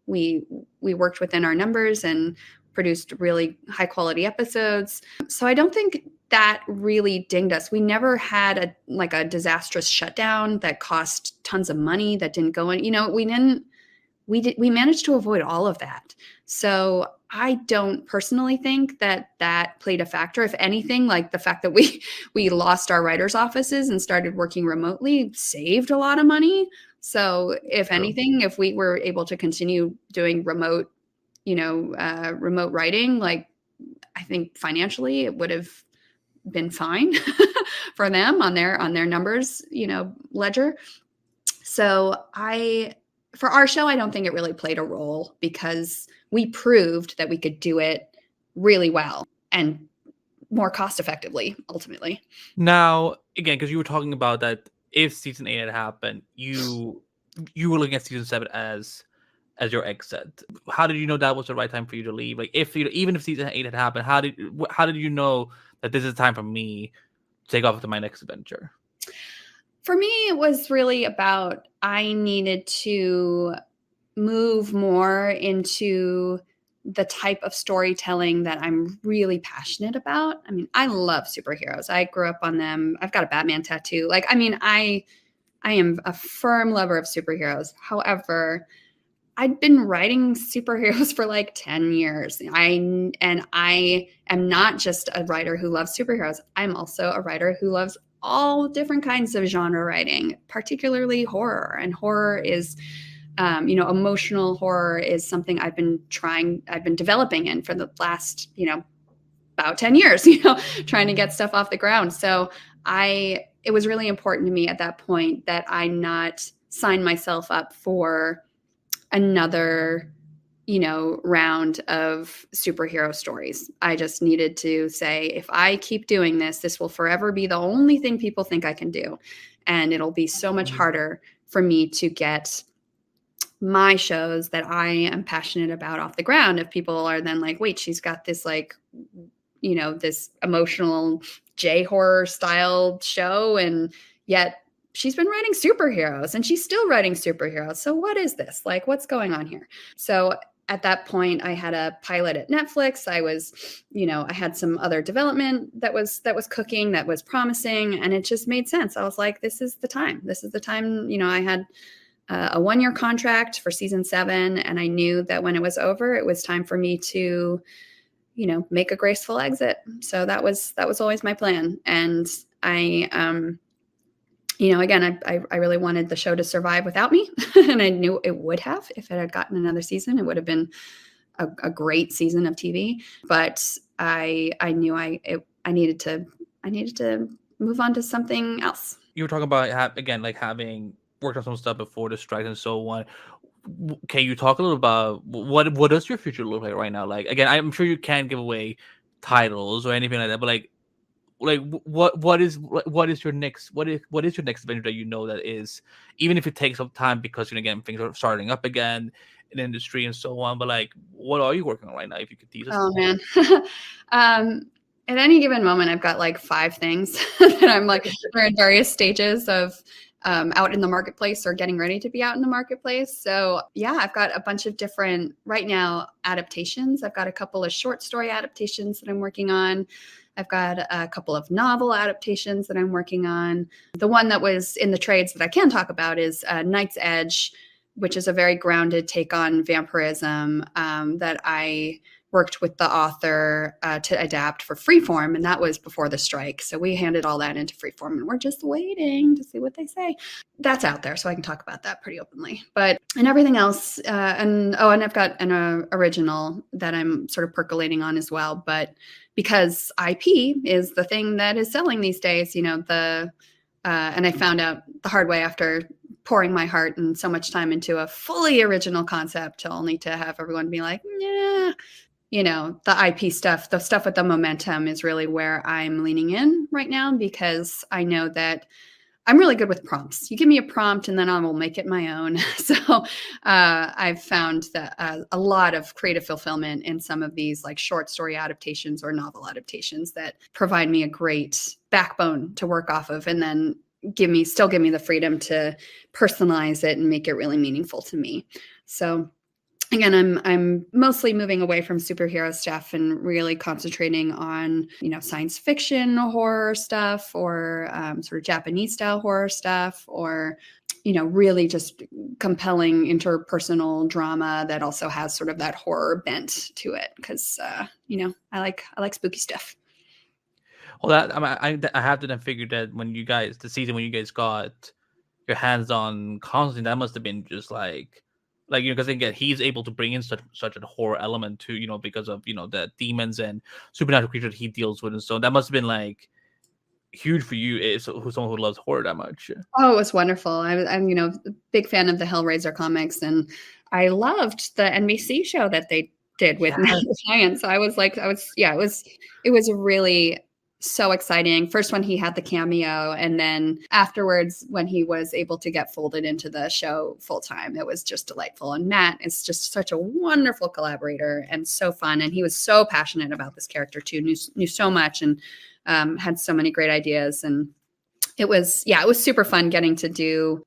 we worked within our numbers and produced really high quality episodes. So I don't think that really dinged us. We never had a disastrous shutdown that cost tons of money that didn't go in. You know, we managed to avoid all of that. So I don't personally think that played a factor. If anything, like the fact that we lost our writers' offices and started working remotely saved a lot of money. So if anything, if we were able to continue doing remote writing, like I think financially it would have been fine for them on their numbers, ledger. So for our show, I don't think it really played a role because we proved that we could do it really well and more cost effectively, ultimately. Now, again, because you were talking about that, if season 8 had happened, you were looking at season 7 as your exit. How did you know that was the right time for you to leave? Like, even if season 8 had happened, how did you know that this is time for me to take off to my next adventure? For me, it was really about I needed to move more into the type of storytelling that I'm really passionate about. I mean, I love superheroes. I grew up on them. I've got a Batman tattoo. Like, I mean, I am a firm lover of superheroes. However, I'd been writing superheroes for like 10 years. I am not just a writer who loves superheroes. I'm also a writer who loves all different kinds of genre writing, particularly horror. And horror is, emotional horror is something I've been developing in for the last, about 10 years, trying to get stuff off the ground. So it was really important to me at that point that I not sign myself up for another, round of superhero stories. I just needed to say, if I keep doing this, this will forever be the only thing people think I can do. And it'll be so much harder for me to get my shows that I am passionate about off the ground if people are then like, wait, she's got this like, this emotional J-horror style show, and yet she's been writing superheroes and she's still writing superheroes. So what is this? Like, what's going on here? So at that point, I had a pilot at Netflix. I was, I had some other development that was cooking, that was promising, and it just made sense. I was like, this is the time. This is the time. I had a 1-year contract for season 7, and I knew that when it was over, it was time for me to, make a graceful exit. So that was always my plan. And I, again, I really wanted the show to survive without me, and I knew it would have if it had gotten another season. It would have been a great season of TV. But I knew I needed to move on to something else. You were talking about having worked on some stuff before the strike and so on. Can you talk a little about what does your future look like right now? Like, again, I'm sure you can't give away titles or anything like that, but like what is your next adventure that that is, even if it takes some time because again things are starting up again in the industry and so on, but like what are you working on right now, if you could tease us? Oh man. At any given moment I've got like 5 things that I'm like we're in various stages of out in the marketplace or getting ready to be out in the marketplace. So yeah, I've got a bunch of different right now adaptations. I've got a couple of short story adaptations that I'm working on. I've got a couple of novel adaptations that I'm working on. The one that was in the trades that I can talk about is Night's Edge, which is a very grounded take on vampirism that I worked with the author to adapt for Freeform, and that was before the strike. So we handed all that into Freeform, and we're just waiting to see what they say. That's out there, so I can talk about that pretty openly. But and everything else, and I've got an original that I'm sort of percolating on as well. But because IP is the thing that is selling these days, and I found out the hard way after pouring my heart and so much time into a fully original concept, only to have everyone be like, yeah. The IP stuff, the stuff with the momentum is really where I'm leaning in right now, because I know that I'm really good with prompts. You give me a prompt and then I will make it my own. So I've found that a lot of creative fulfillment in some of these like short story adaptations or novel adaptations that provide me a great backbone to work off of, and then still give me the freedom to personalize it and make it really meaningful to me. So again, I'm mostly moving away from superhero stuff and really concentrating on, science fiction horror stuff, or sort of Japanese style horror stuff, or, really just compelling interpersonal drama that also has sort of that horror bent to it. Because, I like spooky stuff. Well, that I have to then figure that when you guys the season when you guys got your hands on Constantine, that must have been just like because again he's able to bring in such a horror element to because of the demons and supernatural creatures he deals with, and so that must have been like huge for you as someone who loves horror that much. Oh, it was wonderful. I'm a big fan of the Hellraiser comics, and I loved the NBC show that they did with Matt Ryan. So it was really so exciting. First when he had the cameo, and then afterwards when he was able to get folded into the show full time, it was just delightful. And Matt is just such a wonderful collaborator and so fun. And he was so passionate about this character too, knew so much, and had so many great ideas. And it was super fun getting to do,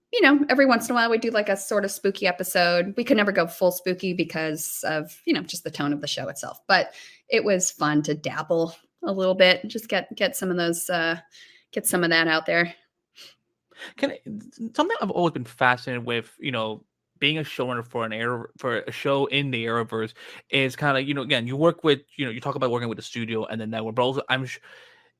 every once in a while we do like a sort of spooky episode. We could never go full spooky because of, just the tone of the show itself, but it was fun to dabble a little bit, just get some of those, get some of that out there. Something I've always been fascinated with, being a showrunner for a show in the Arrowverse is kind of again, you work with you talk about working with the studio and the network, but also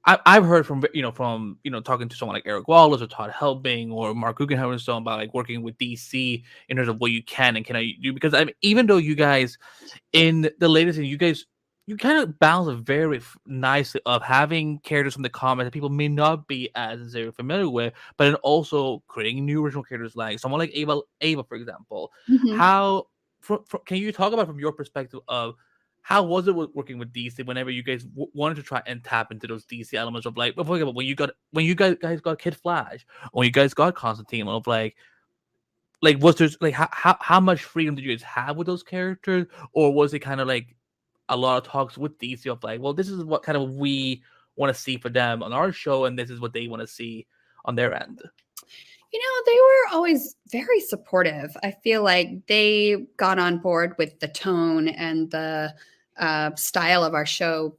I've heard from talking to someone like Eric Wallace or Todd Helbing or Mark Guggenheim and so on about like working with DC in terms of what you can and cannot do, because even though you guys in the latest and you kind of balance it very nicely of having characters from the comics that people may not be as necessarily familiar with, but then also creating new original characters like someone like Ava, for example. Mm-hmm. How can you talk about from your perspective of how was it working with DC whenever you guys wanted to try and tap into those DC elements of like, for example, when you guys got Kid Flash, or when you guys got Constantine, of like was there like how much freedom did you guys have with those characters, or was it kind of like a lot of talks with DC of like, well, this is what kind of we want to see for them on our show, and this is what they want to see on their end? They were always very supportive. I feel like they got on board with the tone and the style of our show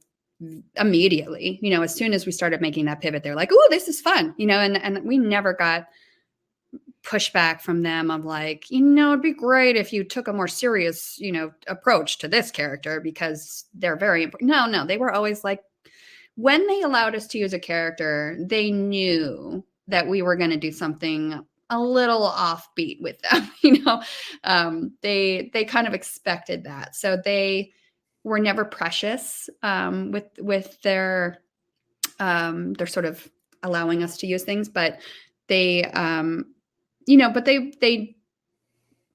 immediately. As soon as we started making that pivot, they're like, "Oh, this is fun," and we never got pushback from them of like, it'd be great if you took a more serious, approach to this character because they're very important. No, they were always like, when they allowed us to use a character, they knew that we were going to do something a little offbeat with them. They kind of expected that. So they were never precious with their sort of allowing us to use things, but they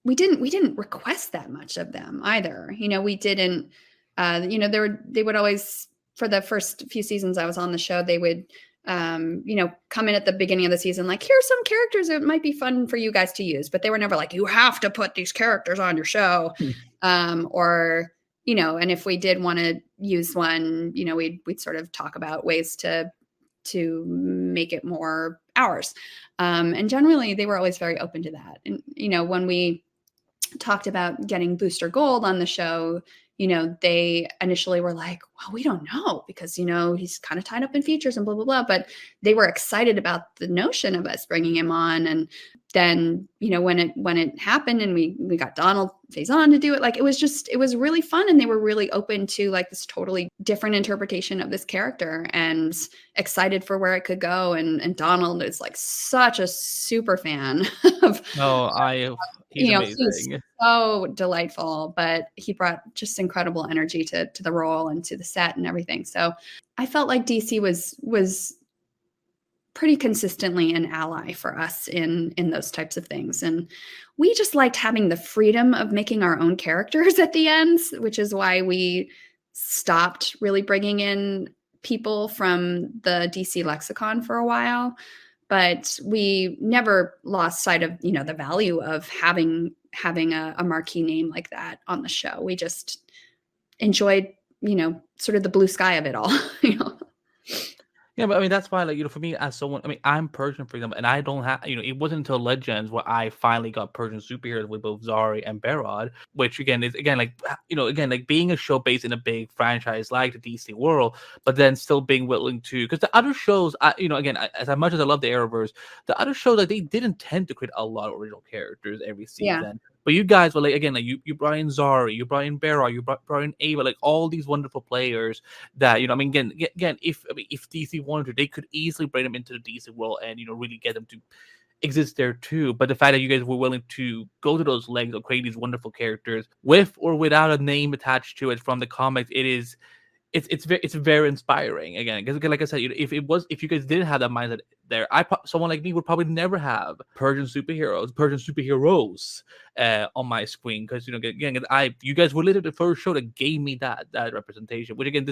we didn't request that much of them either. We didn't, they would always, for the first few seasons I was on the show, they would, come in at the beginning of the season, like, here's some characters that might be fun for you guys to use, but they were never like, you have to put these characters on your show. Or, and if we did want to use one, we'd sort of talk about ways to make it more ours. And generally they were always very open to that. And, when we talked about getting Booster Gold on the show, they initially were like, well, we don't know because, he's kind of tied up in features and blah, blah, blah. But they were excited about the notion of us bringing him on. And then, when it happened and we got Donald Faison to do it, like, it was really fun. And they were really open to like this totally different interpretation of this character and excited for where it could go. And Donald is like such a super fan of, he's amazing. He's so delightful, but he brought just incredible energy to the role and to the set and everything. So I felt like DC was pretty consistently an ally for us in those types of things. And we just liked having the freedom of making our own characters at the end, which is why we stopped really bringing in people from the DC lexicon for a while. But we never lost sight of, the value of having a marquee name like that on the show. We just enjoyed, sort of the blue sky of it all. Yeah, but I mean that's why, like, for me as someone, I mean, I'm Persian, for example, and I don't have, it wasn't until Legends where I finally got Persian superheroes with both Zari and Behbakht, which again is again like again like being a show based in a big franchise like the DC world, but then still being willing to, because the other shows, again, as much as I love the Arrowverse, the other shows, like, they didn't tend to create a lot of original characters every Yeah. season. But you guys were like, again, like you brought in Zari, you brought in Behbakht, you brought in Ava, like all these wonderful players that, I mean, again, if DC wanted to, they could easily bring them into the DC world and really get them to exist there too. But the fact that you guys were willing to go to those lengths of create these wonderful characters with or without a name attached to it from the comics, it's very inspiring. Again, because like I said, if you guys didn't have that mindset there, someone like me would probably never have Persian superheroes on my screen, because again, you guys were literally the first show that gave me that representation. Which again,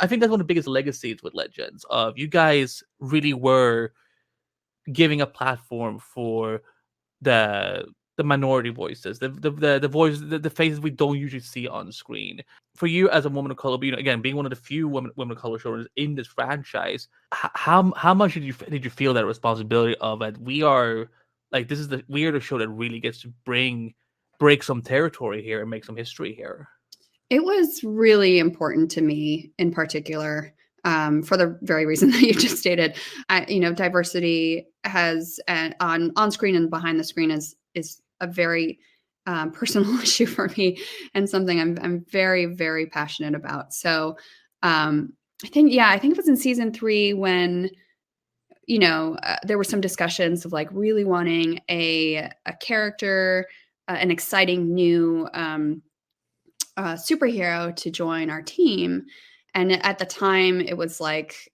I think that's one of the biggest legacies with Legends, of you guys really were giving a platform for the minority voices, the voices, the faces we don't usually see on screen. For you as a woman of color, again, being one of the few women of color showrunners in this franchise, how much did you feel that responsibility of it? We are like, we are the show that really gets to break some territory here and make some history here. It was really important to me in particular, for the very reason that you just stated. Diversity has on screen and behind the screen is a very personal issue for me, and something I'm very, very passionate about. So I think it was in season 3 when there were some discussions of like really wanting a character, an exciting new superhero to join our team. And at the time, it was like,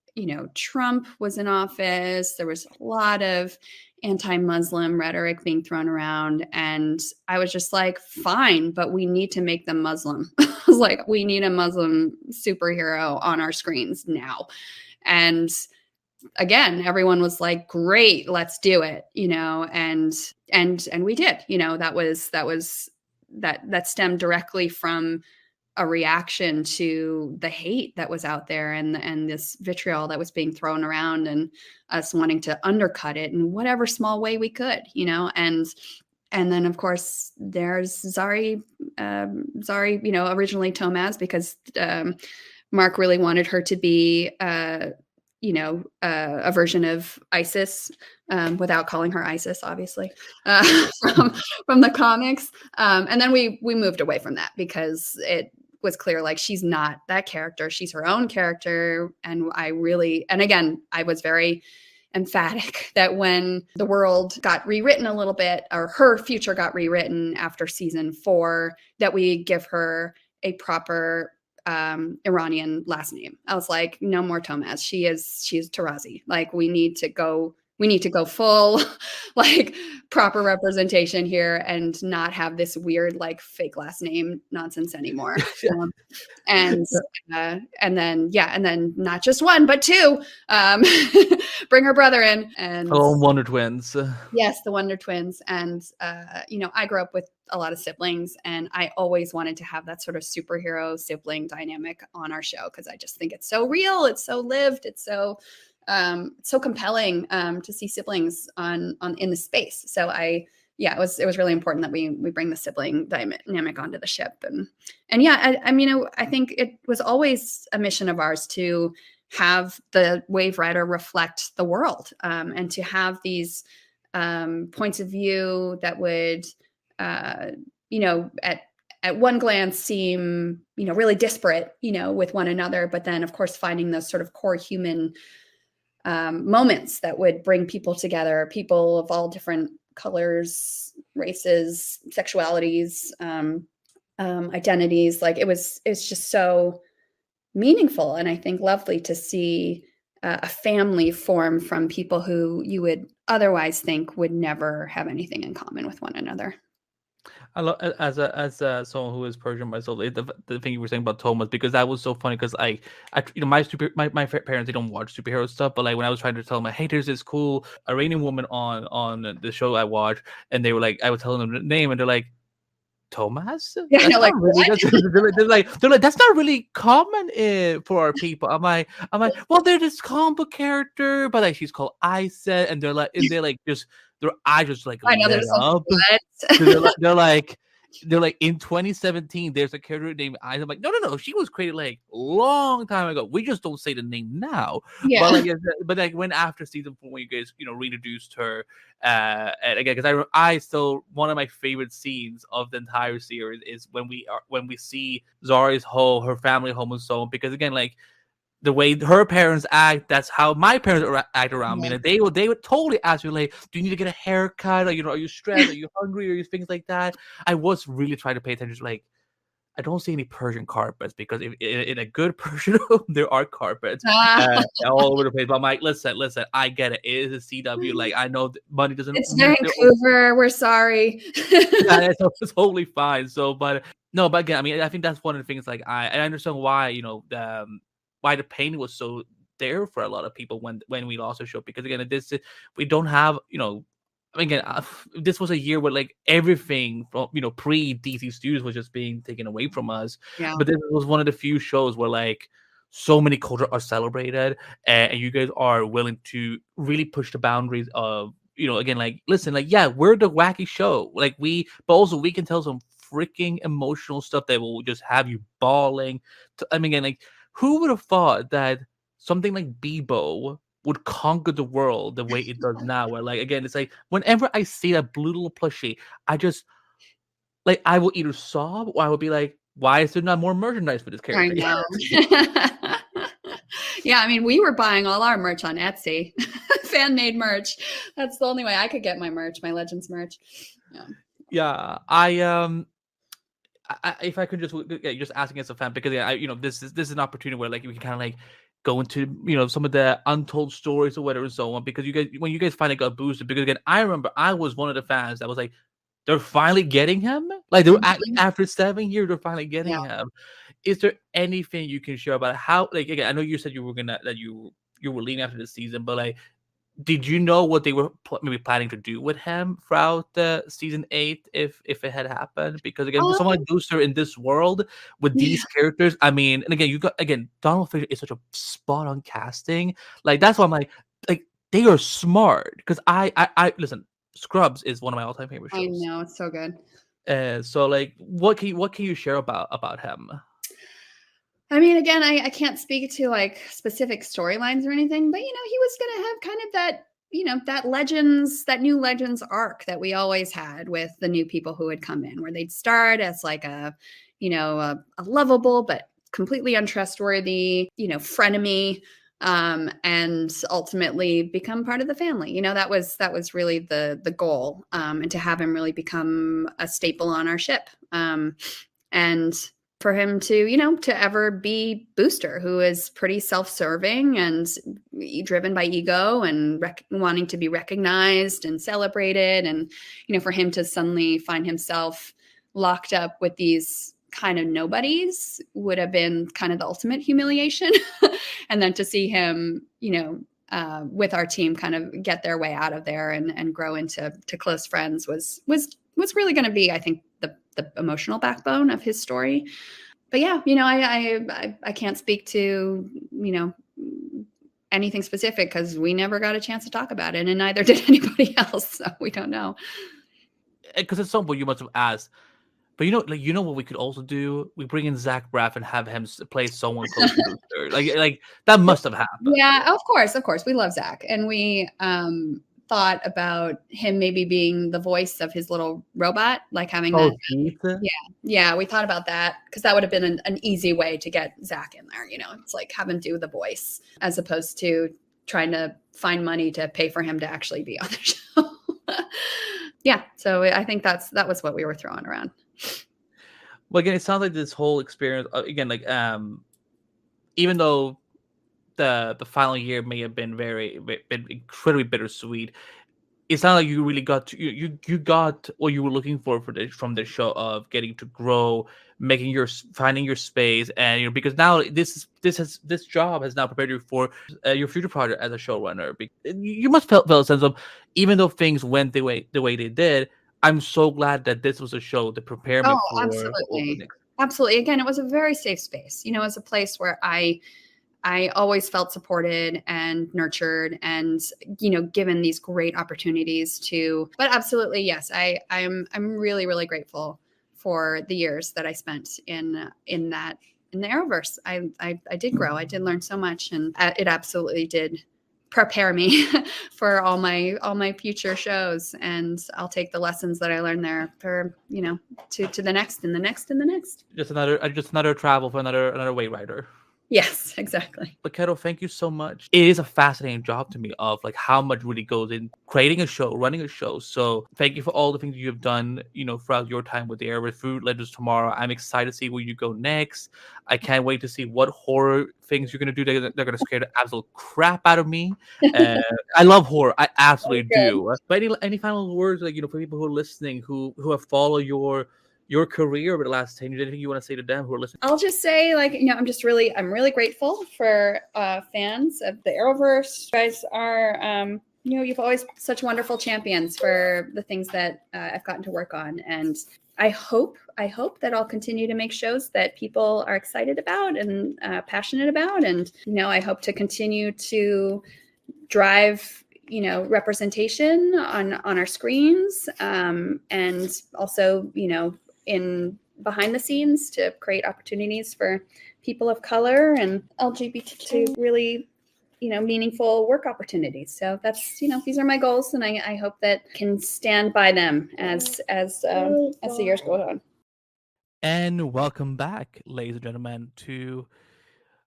Trump was in office. There was a lot of anti-Muslim rhetoric being thrown around. And I was just like, fine, but we need to make them Muslim. I was like, we need a Muslim superhero on our screens now. And again, everyone was like, great, let's do it, and we did. That stemmed directly from a reaction to the hate that was out there, and this vitriol that was being thrown around, and us wanting to undercut it in whatever small way we could, and then of course there's Zari, originally Tomaz, because Mark really wanted her to be a version of Isis, without calling her Isis, obviously, from the comics. And then we moved away from that because it was clear, like, she's not that character. She's her own character. And again, I was very emphatic that when the world got rewritten a little bit, or her future got rewritten after season 4, that we give her a proper Iranian last name. I was like, no more Tomaz. She is Tarazi. Like, we need to go full, like, proper representation here, and not have this weird, like, fake last name nonsense anymore. And then not just one, but 2, bring her brother in. And Wonder Twins. Yes, the Wonder Twins. And I grew up with a lot of siblings, and I always wanted to have that sort of superhero sibling dynamic on our show, because I just think it's so real, it's so lived, it's so compelling to see siblings on in the space. So it was really important that we bring the sibling dynamic onto the ship. And I think it was always a mission of ours to have the Wave Rider reflect the world, and to have these points of view that would at one glance seem really disparate with one another, but then of course finding those sort of core human moments that would bring people together, people of all different colors, races, sexualities, identities. Like, it's just so meaningful, and I think lovely to see a family form from people who you would otherwise think would never have anything in common with one another. I love, as someone who is Persian myself, the thing you were saying about Thomas, because that was so funny. Because my parents, they don't watch superhero stuff, but like when I was trying to tell them, hey, there's this cool Iranian woman on the show I watch, and they were like, I was telling them the name, and they're like, Thomas? Yeah, I That's know, not like, really. what? They're like that's not really common for our people. I'm like, well, they're this comic book character, but like she's called Isa, and they're like just their eyes just like I know, they're lit just like, up. "What?" They're like in 2017. There's a character named Isa. I'm like, no, she was created like long time ago. We just don't say the name now. But Yeah. like, but like when after season 4, when you guys reintroduced her, and again, because I still one of my favorite scenes of the entire series is when we see Zari's home, her family home, and so on. Because again, like the way her parents act, that's how my parents act around me. Yeah. Like they would totally ask me like, "Do you need to get a haircut? Or are you stressed? Are you hungry? Or you things like that?" I was really trying to pay attention to like. I don't see any Persian carpets because in a good Persian home there are carpets Ah, all over the place. But I'm like, listen, I get it. It is a CW. Like I know money doesn't. it's Vancouver. We're sorry. Yeah, it's totally fine. So, but no, but again, I mean, I think that's one of the things. Like, I understand why why the pain was so there for a lot of people when we lost the show, because again, we don't have I mean, again, this was a year where like everything from pre DC Studios was just being taken away from us. Yeah. But this was one of the few shows where like so many cultures are celebrated, and you guys are willing to really push the boundaries of again, like, listen, like, yeah, we're the wacky show, like but also we can tell some freaking emotional stuff that will just have you bawling. I mean, again, like, who would have thought that something like Bebo would conquer the world the way it does now? Where, like, again, it's like whenever I see that blue little plushie, I just like I will either sob or I will be like, why is there not more merchandise for this I character? know. Yeah, I mean, we were buying all our merch on Etsy, fan made merch. That's the only way I could get my merch, my Legends merch. Yeah. Yeah, if I could just just asking as a fan, because yeah, this is an opportunity where like we can kind of like go into some of the untold stories or whatever and so on, because when you guys finally got boosted, because again, I remember I was one of the fans that was like, they're finally getting him, like they were Mhm. after 7 years they're finally getting Yeah. him. Is there anything you can share about how, like, again, I know you said that you were leaving after the season, but like, did you know what they were maybe planning to do with him throughout the season 8 if it had happened? Because again, with someone Um, like Booster in this world with yeah. these characters, I mean, and again, you got Donald Fisher is such a spot on casting. Like that's why I'm like they are smart, because I listen. Scrubs is one of my all time favorite I shows. know, it's so good. So like, what can you share about him? I mean, again, I can't speak to like specific storylines or anything, but he was gonna have kind of that, that new Legends arc that we always had with the new people who would come in, where they'd start as like a lovable but completely untrustworthy, frenemy, and ultimately become part of the family. That was really the goal, and to have him really become a staple on our ship. And for him to ever be Booster, who is pretty self-serving and driven by ego and wanting to be recognized and celebrated, and for him to suddenly find himself locked up with these kind of nobodies would have been kind of the ultimate humiliation. And then to see him with our team kind of get their way out of there and grow into close friends was really going to be, I think, the emotional backbone of his story. But yeah, I can't speak to anything specific because we never got a chance to talk about it, and neither did anybody else, so we don't know. Because at some point you must have asked. But like, what we could also do? We bring in Zach Braff and have him play someone close to Booster. Like that must have happened. Yeah, of course, we love Zach, and we thought about him maybe being the voice of his little robot, like having Oh, that. Keith? Yeah, we thought about that because that would have been an easy way to get Zach in there. It's like have him do the voice as opposed to trying to find money to pay for him to actually be on the show. Yeah, so I think that was what we were throwing around. Well, again, it sounds like this whole experience again, like even though the final year may have been been incredibly bittersweet, it sounded like you really got to, you got what you were looking for from the show, of getting to grow, finding your space, and because now this job has now prepared you for your future project as a showrunner. You must felt a sense of, even though things went the way they did, I'm so glad that this was a show to prepare me Oh, for what was absolutely. next. Absolutely. Again, it was a very safe space. You know, it's a place where I always felt supported and nurtured and, you know, given these great opportunities to, but absolutely, yes, I'm really, really grateful for the years that I spent in that, in the Arrowverse. I did grow. I did learn so much, and it absolutely did prepare me for all my future shows. And I'll take the lessons that I learned there for, you know, to the next and the next and the next. Just another travel for another way rider. Yes, exactly. But Keto, thank you so much. It is a fascinating job to me of like how much really goes in creating a show, running a show. So thank you for all the things you have done, throughout your time with the Air with Food Legends tomorrow. I'm excited to see where you go next. I can't wait to see what horror things you're gonna do. They're gonna scare the absolute crap out of me. Uh, I love horror. I absolutely Good. do. But any final words, like for people who are listening, who have followed your career over the last 10 years, anything you want to say to them who are listening? I'll just say, like, you know, I'm really grateful for fans of the Arrowverse. You guys are, you know, you've always such wonderful champions for the things that I've gotten to work on, and I hope that I'll continue to make shows that people are excited about and passionate about, and you know, I hope to continue to drive, you know, representation on our screens, and also, you know, in behind the scenes to create opportunities for people of color and LGBT to really, you know, meaningful work opportunities. So that's, you know, these are my goals, and I hope that can stand by them as the years go on. And welcome back, ladies and gentlemen, to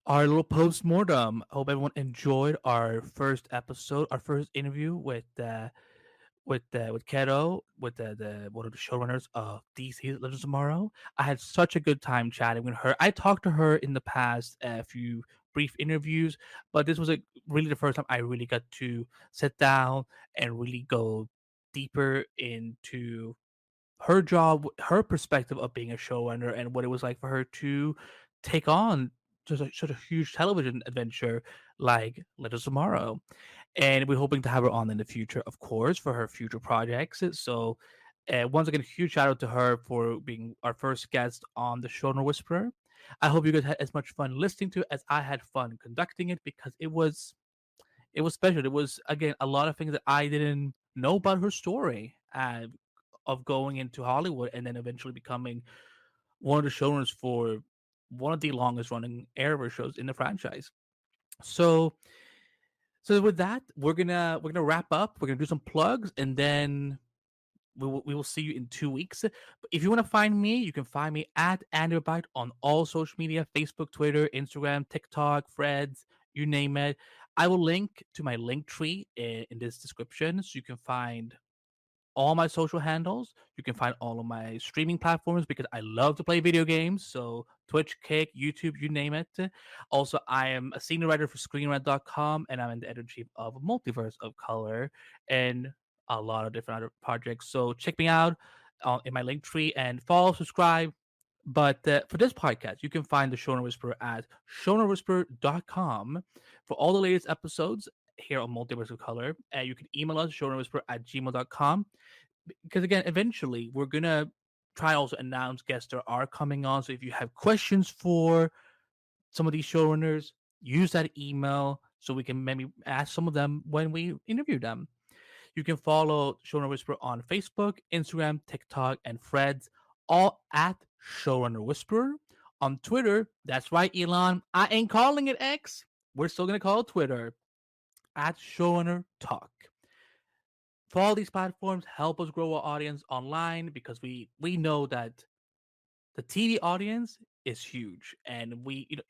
our little post mortem. I hope everyone enjoyed our first episode, our first interview with Keto, with the one of the showrunners of DC Legends Tomorrow. I had such a good time chatting with her. I talked to her in the past, a few brief interviews, but this was really the first time I really got to sit down and really go deeper into her job, her perspective of being a showrunner, and what it was like for her to take on such a huge television adventure like Let Us Tomorrow. And we're hoping to have her on in the future, of course, for her future projects. So, once again, huge shout out to her for being our first guest on the Showrunner Whisperer. I hope you guys had as much fun listening to it as I had fun conducting it, because it was special. It was, again, a lot of things that I didn't know about her story, of going into Hollywood and then eventually becoming one of the showrunners for one of the longest running Arrowverse shows in the franchise. So so with that, we're gonna wrap up. We're gonna do some plugs, and then we will see you in 2 weeks. But if you want to find me, you can find me at Behbakht on all social media: Facebook, Twitter, Instagram, TikTok, Threads, you name it. I will link to my link tree in this description, so you can find all my social handles. You can find all of my streaming platforms, because I love to play video games. So Twitch, Kick, YouTube, you name it. Also, I am a senior writer for screenwriter.com, and I'm in the editor chief of Multiverse of Color and a lot of different other projects. So check me out in my link tree and follow, subscribe. But for this podcast, you can find the Showrunner Whisperer at ShowrunnerWhisperer.com for all the latest episodes here on Multiverse of Color. And you can email us, showrunnerwhisperer at gmail.com. Because again, eventually we're going to try also announce guests that are coming on. So if you have questions for some of these showrunners, use that email so we can maybe ask some of them when we interview them. You can follow Showrunner Whisperer on Facebook, Instagram, TikTok, and Threads, all at Showrunner Whisperer. On Twitter, that's right, Elon, I ain't calling it X. We're still going to call it Twitter, at Showrunner Talk. For all these platforms, help us grow our audience online, because we know that the TV audience is huge, and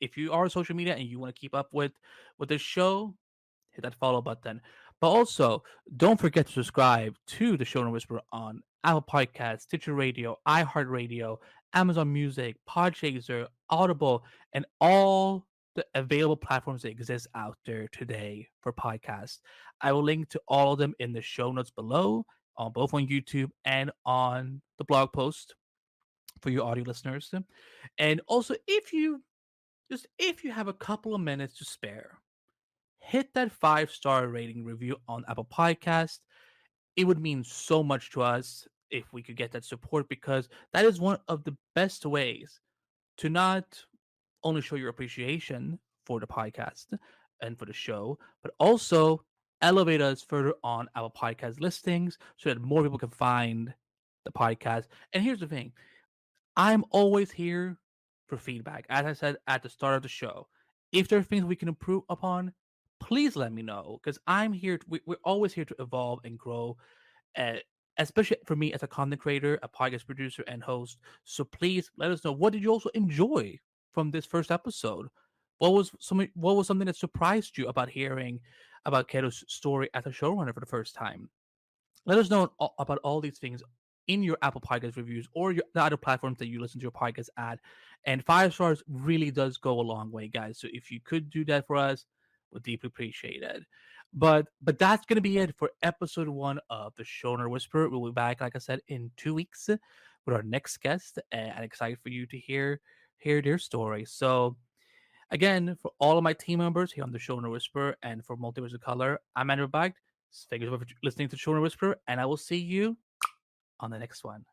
if you are on social media and you want to keep up with the show, hit that follow button. But also, don't forget to subscribe to the Showrunner Whisperer on Apple Podcasts, Stitcher Radio, iHeartRadio, Amazon Music, Podchaser, Audible, and all the available platforms that exist out there today for podcasts. I will link to all of them in the show notes below, on both on YouTube and on the blog post for your audio listeners. And also, if you have a couple of minutes to spare, hit that 5-star rating review on Apple Podcast. It would mean so much to us. if we could get that support, because that is one of the best ways to not only show your appreciation for the podcast and for the show, but also elevate us further on our podcast listings so that more people can find the podcast. And here's the thing, I'm always here for feedback. As I said at the start of the show, if there are things we can improve upon, please let me know, because I'm here. We're always here to evolve and grow, uh, especially for me as a content creator, a podcast producer, and host. So please let us know, what did you also enjoy from this first episode? What was something that surprised you about hearing about Keto's story as a showrunner for the first time? Let us know about all these things in your Apple Podcast reviews or the other platforms that you listen to your podcast at. And 5 stars really does go a long way, guys. So if you could do that for us, we'd deeply appreciate it. But that's gonna be it for episode 1 of the Showrunner Whisperer. We'll be back, like I said, in 2 weeks with our next guest, and I'm excited for you to hear their story. So again, for all of my team members here on the Showrunner Whisperer and for Multiverse of Color, I'm Andrew Behbakht. Thank you for listening to Showrunner Whisperer, and I will see you on the next one.